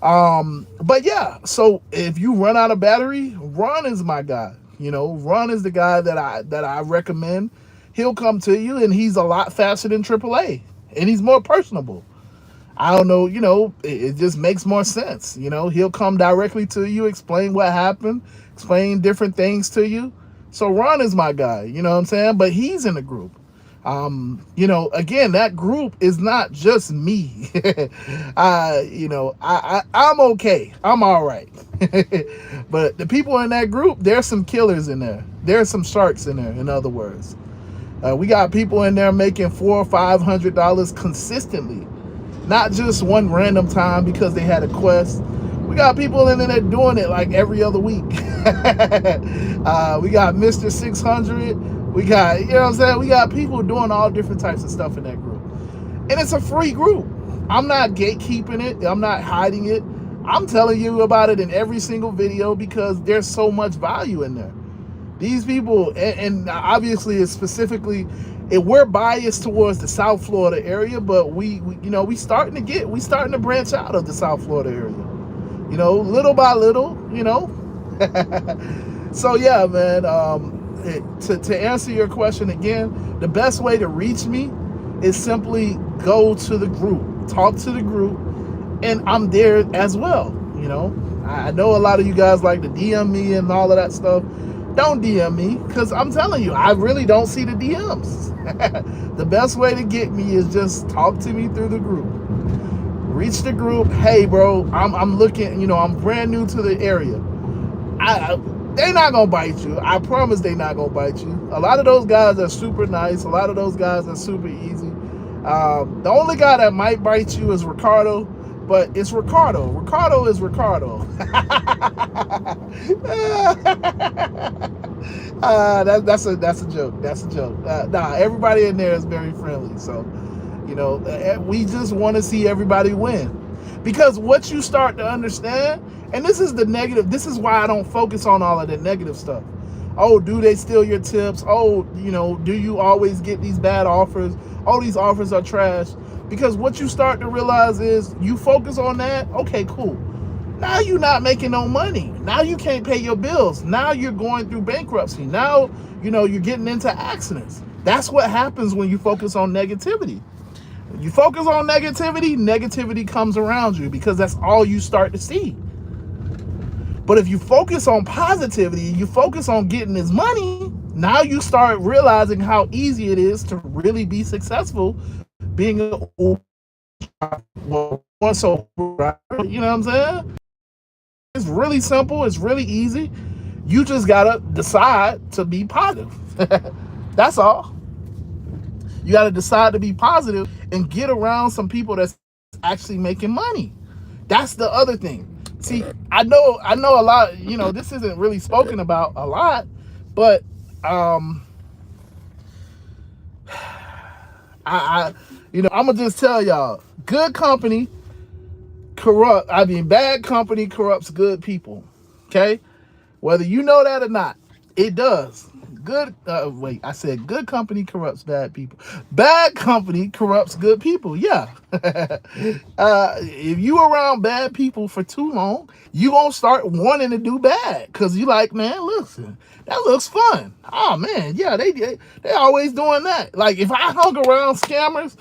But yeah, so if you run out of battery, Ron is my guy. Ron is the guy that I recommend. He'll come to you, and he's a lot faster than AAA, and he's more personable. I don't know, it just makes more sense. He'll come directly to you, explain what happened, explain different things to you. So Ron is my guy, you know what I'm saying? But he's in the group. Again, that group is not just me. I'm okay. I'm all right. But the people in that group, there's some killers in there. There's some sharks in there, in other words. We got people in there making $400 or $500 consistently. Not just one random time because they had a quest. We got people in there doing it like every other week. We got Mr. 600 We got, you know what I'm saying? We got people doing all different types of stuff in that group. And it's a free group. I'm not gatekeeping it. I'm not hiding it. I'm telling you about it in every single video because there's so much value in there. These people, and obviously it's specifically, we're biased towards the South Florida area, but we starting to branch out of the South Florida area. Little by little. So yeah, man. To answer your question again, the best way to reach me is simply go to the group, talk to the group, and I'm there as well. I know a lot of you guys like to DM me and all of that stuff. Don't DM me because I'm telling you, I really don't see the DMs. The best way to get me is just talk to me through the group. Reach the group. Hey, bro, I'm looking. I'm brand new to the area. They're not gonna bite you. I promise they're not gonna bite you. A lot of those guys are super nice. A lot of those guys are super easy. The only guy that might bite you is Ricardo, but it's Ricardo. Ricardo is Ricardo. That's a joke. That's a joke. Nah, everybody in there is very friendly. So, we just want to see everybody win. Because what you start to understand, and this is the negative, this is why I don't focus on all of the negative stuff. Oh, do they steal your tips? Oh, do you always get these bad offers? Oh, these offers are trash. Because what you start to realize is you focus on that, okay, cool. Now you're not making no money. Now you can't pay your bills. Now you're going through bankruptcy. Now, you're getting into accidents. That's what happens when you focus on negativity. You focus on negativity, negativity comes around you because that's all you start to see. But if you focus on positivity, you focus on getting this money, now you start realizing how easy it is to really be successful being a so, you know what I'm saying? It's really simple, it's really easy. You just gotta decide to be positive. That's all. You got to decide to be positive and get around some people that's actually making money. That's the other thing. See, I know a lot, this isn't really spoken about a lot, but I'm gonna just tell y'all, good company bad company corrupts good people. Okay? Whether you know that or not, it does. I said good company corrupts bad people. Bad company corrupts good people. Yeah. If you around bad people for too long, you gonna start wanting to do bad because you like, man, listen, that looks fun. Oh man, yeah, they always doing that. Like if I hung around scammers,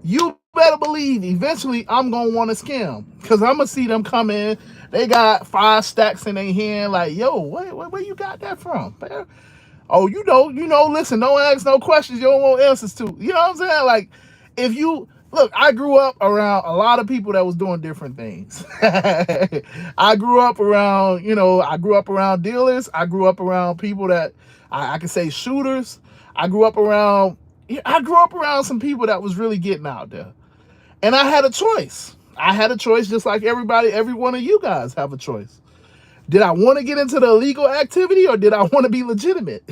you better believe eventually I'm gonna want to scam because I'm gonna see them come in. They got 5 stacks in their hand. Like, yo, where you got that from, man? Oh, listen, don't ask no questions you don't want answers to. You know what I'm saying? Like, if you look, I grew up around a lot of people that was doing different things. I grew up around, dealers. I grew up around people that I could say shooters. I grew up around some people that was really getting out there. And I had a choice. I had a choice just like every one of you guys have a choice. Did I want to get into the illegal activity or did I want to be legitimate?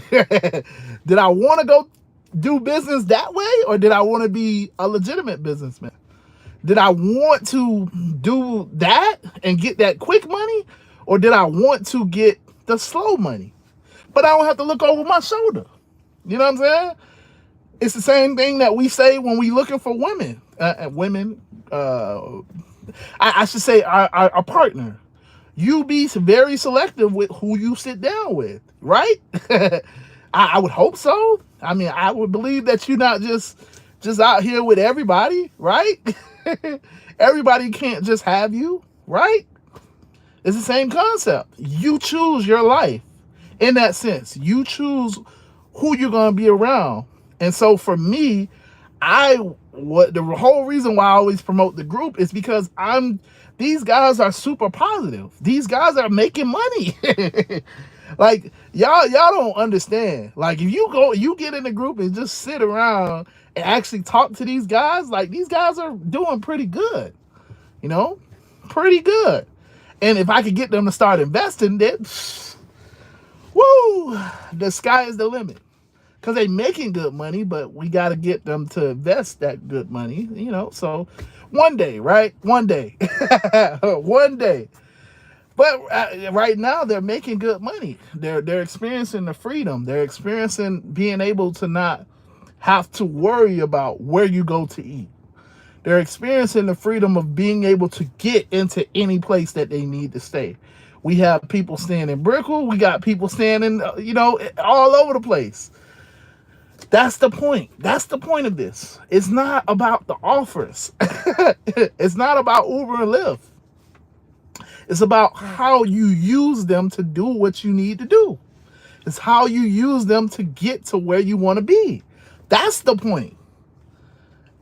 Did I want to go do business that way or did I want to be a legitimate businessman? Did I want to do that and get that quick money or did I want to get the slow money? But I don't have to look over my shoulder. You know what I'm saying? It's the same thing that we say when we looking for women. I should say our partner. You be very selective with who you sit down with, right? I would hope so. I mean, I would believe that you're not just out here with everybody, right? Everybody can't just have you, right? It's the same concept. You choose your life in that sense. You choose who you're going to be around. And so for me, the whole reason why I always promote the group is because these guys are super positive. These guys are making money. Like y'all don't understand. Like if you get in the group and just sit around and actually talk to these guys, like these guys are doing pretty good. Pretty good. And if I could get them to start investing, then woo, the sky is the limit. because they making good money, but we got to get them to invest that good money, So one day, right? One day, one day. But right now they're making good money. They're experiencing the freedom. They're experiencing being able to not have to worry about where you go to eat. They're experiencing the freedom of being able to get into any place that they need to stay. We have people staying in Brickell. We got people staying in, all over the place. That's the point. That's the point of this. It's not about the offers. It's not about Uber and Lyft. It's about how you use them to do what you need to do. It's how you use them to get to where you want to be. That's the point.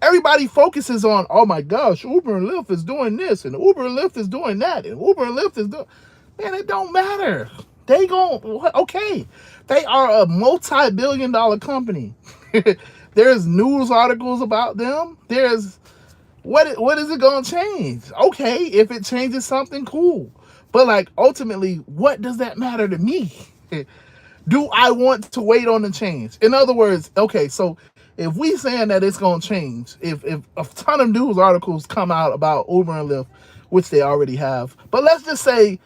Everybody focuses on, oh my gosh, Uber and Lyft is doing this, and Uber and Lyft is doing that, and Uber and Lyft is doing... Man, it don't matter. Okay. They are a multi-billion-dollar company. There's news articles about them. There's... What is it going to change? Okay, if it changes something, cool. But like, ultimately, what does that matter to me? Do I want to wait on the change? In other words, okay, so if we saying that it's going to change, if a ton of news articles come out about Uber and Lyft, which they already have, but let's just say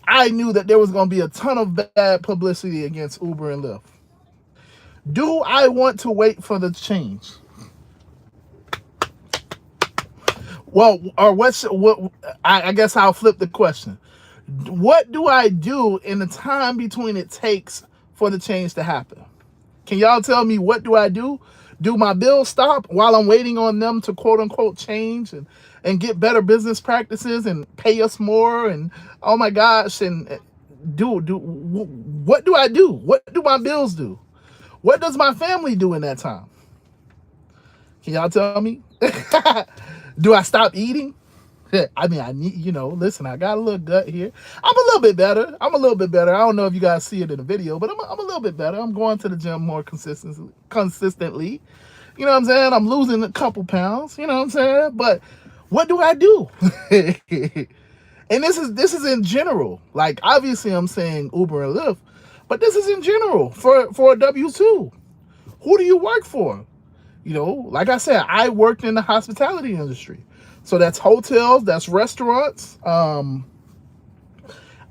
I knew that there was going to be a ton of bad publicity against Uber and Lyft. Do I want to wait for the change? Well, or what? I guess I'll flip the question. What do I do in the time between it takes for the change to happen? Can y'all tell me, what do I do? Do my bills stop while I'm waiting on them to quote unquote change and get better business practices and pay us more? And oh my gosh, and what do I do? What do my bills do? What does my family do in that time? Can y'all tell me? Do I stop eating? I mean, I need, listen, I got a little gut here. I'm a little bit better. I don't know if you guys see it in the video, but I'm a little bit better. I'm going to the gym more consistently. You know what I'm saying? I'm losing a couple pounds. You know what I'm saying? But what do I do? And this is in general. Like, obviously, I'm saying Uber and Lyft, but this is in general for a W-2. Who do you work for? Like I said, I worked in the hospitality industry. So that's hotels, that's restaurants. I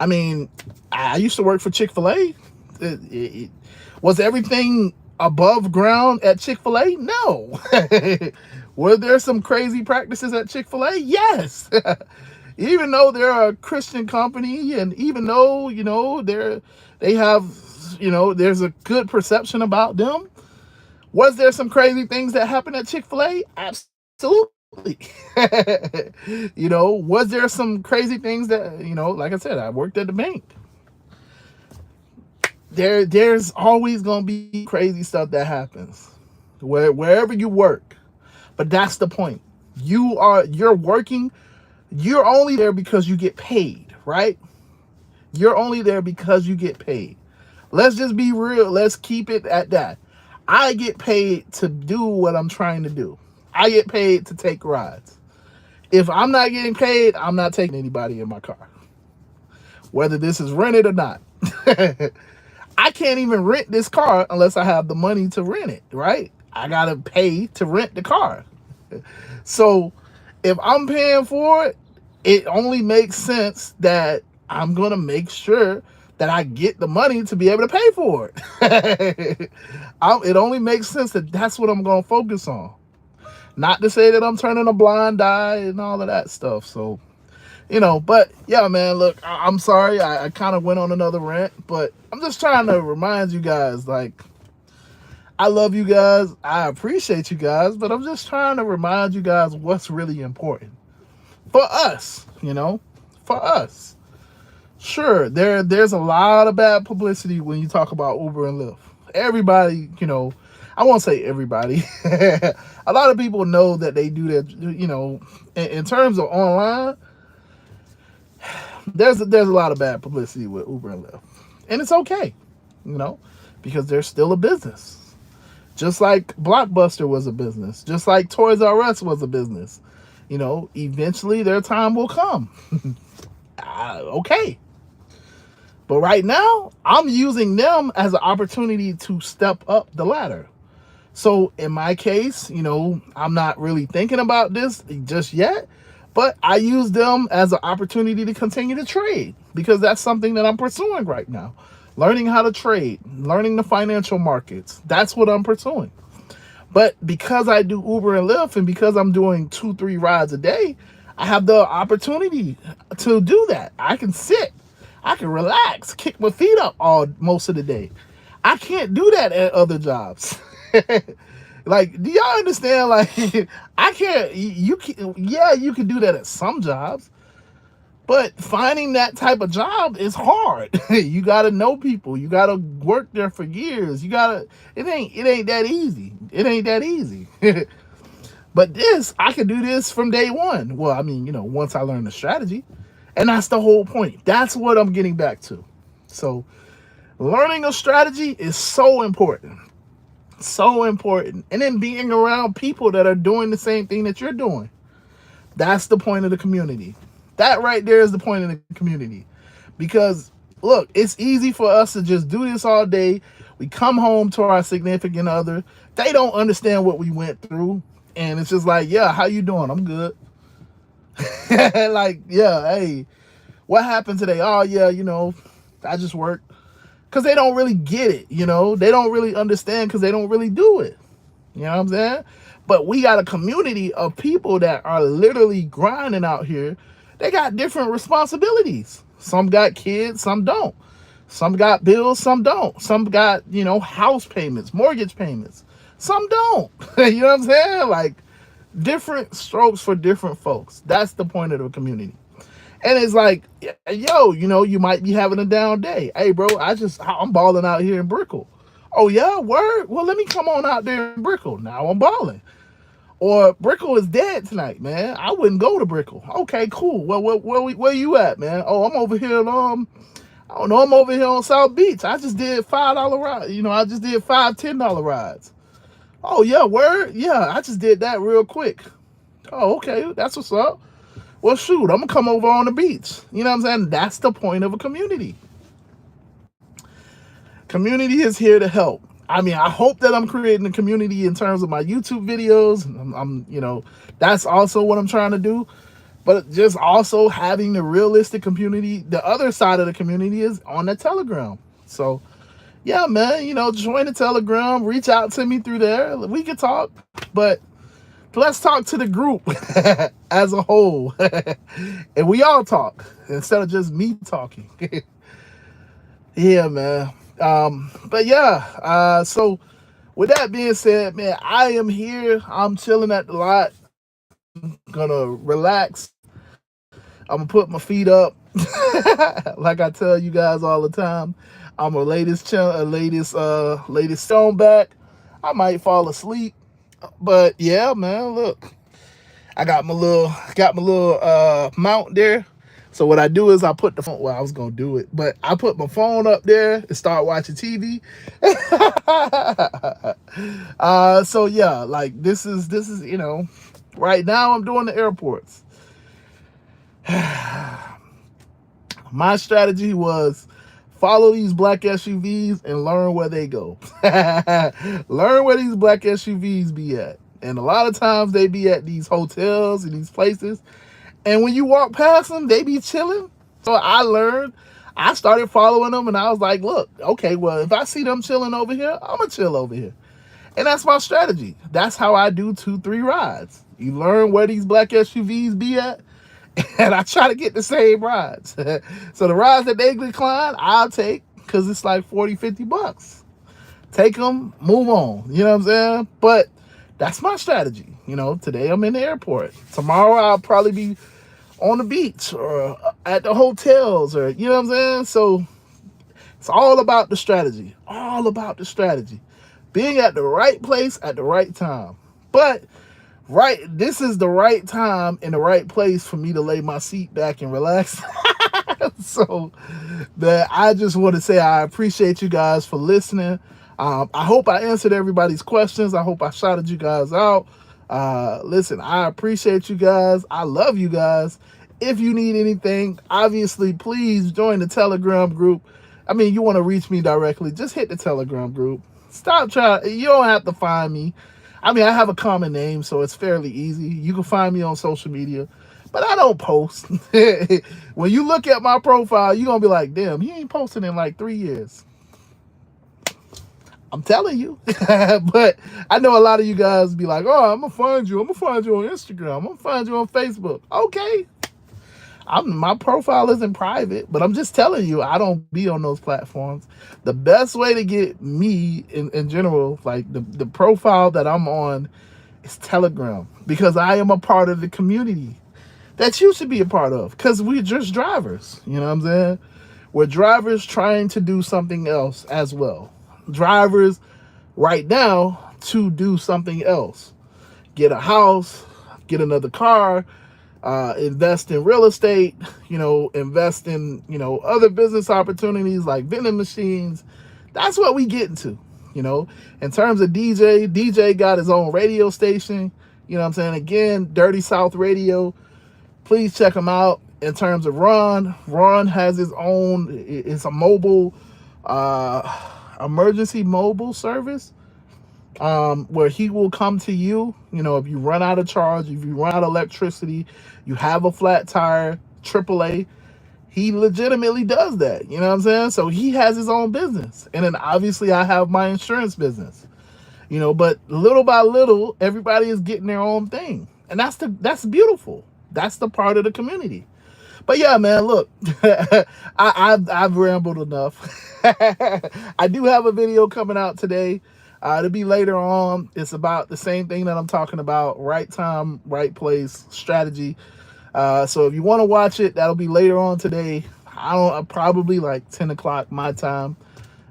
mean, I used to work for Chick-fil-A. Was everything above ground at Chick-fil-A? No. Were there some crazy practices at Chick-fil-A? Yes. Even though they're a Christian company, and even though, they have, there's a good perception about them. Was there some crazy things that happened at Chick-fil-A? Absolutely. Was there some crazy things that, like I said, I worked at the bank. There's always going to be crazy stuff that happens wherever you work. But that's the point. You're working. You're only there because you get paid, right? You're only there because you get paid. Let's just be real. Let's keep it at that. I get paid to do what I'm trying to do. I get paid to take rides. If I'm not getting paid, I'm not taking anybody in my car, whether this is rented or not. I can't even rent this car unless I have the money to rent it, right? I got to pay to rent the car. So if I'm paying for it, it only makes sense that I'm going to make sure that I get the money to be able to pay for it. It only makes sense that that's what I'm going to focus on. Not to say that I'm turning a blind eye and all of that stuff. So, but yeah, man, look, I'm sorry. I kind of went on another rant, but I'm just trying to remind you guys, like, I love you guys. I appreciate you guys, but I'm just trying to remind you guys what's really important for us, for us. Sure, there's a lot of bad publicity when you talk about Uber and Lyft. Everybody, I won't say everybody. A lot of people know that they do that, in terms of online, there's a lot of bad publicity with Uber and Lyft. And it's okay, because they're still a business. Just like Blockbuster was a business. Just like Toys R Us was a business. Eventually their time will come. Okay. But right now, I'm using them as an opportunity to step up the ladder. So in my case, I'm not really thinking about this just yet, but I use them as an opportunity to continue to trade because that's something that I'm pursuing right now. Learning how to trade, learning the financial markets. That's what I'm pursuing. But because I do Uber and Lyft and because I'm doing 2, 3 rides a day, I have the opportunity to do that. I can sit, I can relax, kick my feet up all most of the day. I can't do that at other jobs. Like, do y'all understand? Like, I can't. You can, yeah, you can do that at some jobs, but finding that type of job is hard. You gotta know people. You gotta work there for years. You gotta. It ain't that easy. It ain't that easy. But this, I can do this from day one. Well, I mean, once I learn the strategy, and that's the whole point. That's what I'm getting back to. So, learning a strategy is so important. So important. And then being around people that are doing the same thing that you're doing. That's the point of the community. That right there is the point of the community. Because look, it's easy for us to just do this all day. We come home to our significant other. They don't understand what we went through. And it's just like, yeah, how you doing? I'm good. Like, yeah, hey, what happened today? Oh, yeah, I just worked. Because they don't really get it, They don't really understand because they don't really do it. You know what I'm saying? But we got a community of people that are literally grinding out here. They got different responsibilities. Some got kids, some don't. Some got bills, some don't. Some got, house payments, mortgage payments. Some don't. You know what I'm saying? Like, different strokes for different folks. That's the point of the community. And it's like, yo, you might be having a down day. Hey, bro, I'm balling out here in Brickell. Oh, yeah, word? Well, let me come on out there in Brickell. Now I'm balling. Or Brickell is dead tonight, man. I wouldn't go to Brickell. Okay, cool. Well, where you at, man? Oh, I'm over here I don't know, I'm over here on South Beach. I just did $5 rides. I just did $5, $10 rides. Oh, yeah, word? Yeah, I just did that real quick. Oh, okay, that's what's up. Well, shoot, I'm going to come over on the beach. You know what I'm saying? That's the point of a community. Community is here to help. I mean, I hope that I'm creating a community in terms of my YouTube videos. That's also what I'm trying to do. But just also having the realistic community, the other side of the community is on the Telegram. So, yeah, man, join the Telegram, reach out to me through there. We can talk, but let's talk to the group as a whole. And we all talk instead of just me talking. Yeah, man. But yeah, so with that being said, man, I am here. I'm chilling at the lot. I'm gonna relax. I'm gonna put my feet up. Like I tell you guys all the time. I'm a latest stone back. I might fall asleep. But yeah, man, look. I got my little mount there. So what I do is I put the phone. Well, I was gonna do it, but I put my phone up there and start watching TV. So yeah, like this is right now I'm doing the airports. My strategy was follow these black SUVs and learn where they go. Learn where these black SUVs be at. And a lot of times they be at these hotels and these places. And when you walk past them, they be chilling. So I started following them and I was like, look, okay, well, if I see them chilling over here, I'm going to chill over here. And that's my strategy. That's how I do 2, 3 rides. You learn where these black SUVs be at, and I try to get the same rides. So the rides that they decline, I'll take because it's like 40, $50. Take them, move on. You know what I'm saying? But that's my strategy. Today I'm in the airport. Tomorrow I'll probably be on the beach or at the hotels or, you know what I'm saying? So it's all about the strategy. All about the strategy. Being at the right place at the right time. But this is the right time and the right place for me to lay my seat back and relax. So that I just want to say I appreciate you guys for listening. I hope I answered everybody's questions. I hope I shouted you guys out. Listen, I appreciate you guys. I love you guys. If you need anything, obviously, please join the Telegram group. I mean, you want to reach me directly, just hit the Telegram group. Stop trying. You don't have to find me. I mean, I have a common name, so it's fairly easy. You can find me on social media, but I don't post. When you look at my profile, you're going to be like, damn, he ain't posted in like 3 years. I'm telling you. But I know a lot of you guys be like, oh, I'm going to find you. I'm going to find you on Instagram. I'm going to find you on Facebook. Okay. My profile isn't private, but I'm just telling you, I don't be on those platforms. The best way to get me in general, like the profile that I'm on, is Telegram, because I am a part of the community that you should be a part of, because we're just drivers. You know what I'm saying? We're drivers trying to do something else as well. Drivers right now to do something else. Get a house, get another car, invest in real estate, invest in, other business opportunities like vending machines. That's what we get into, in terms of DJ got his own radio station, you know what I'm saying? Again, Dirty South Radio, please check him out. In terms of Ron has his own, it's a mobile, emergency mobile service, where he will come to you, if you run out of charge, if you run out of electricity, you have a flat tire, AAA, he legitimately does that. You know what I'm saying? So he has his own business. And then obviously I have my insurance business, but little by little, everybody is getting their own thing. And that's beautiful. That's the part of the community. But yeah, man, look, I've rambled enough. I do have a video coming out today. To be later on. It's about the same thing that I'm talking about: right time, right place, strategy. So if you want to watch it, that'll be later on today. Probably like 10 o'clock my time,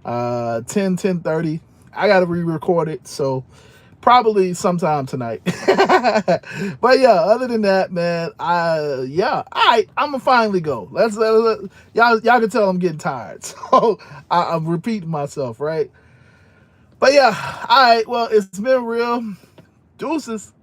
10:30. I got to re-record it, so probably sometime tonight. But yeah, other than that, man, all right, I'm gonna finally go. Y'all can tell I'm getting tired, so I'm repeating myself, right? But yeah, all right, well, it's been real. Deuces.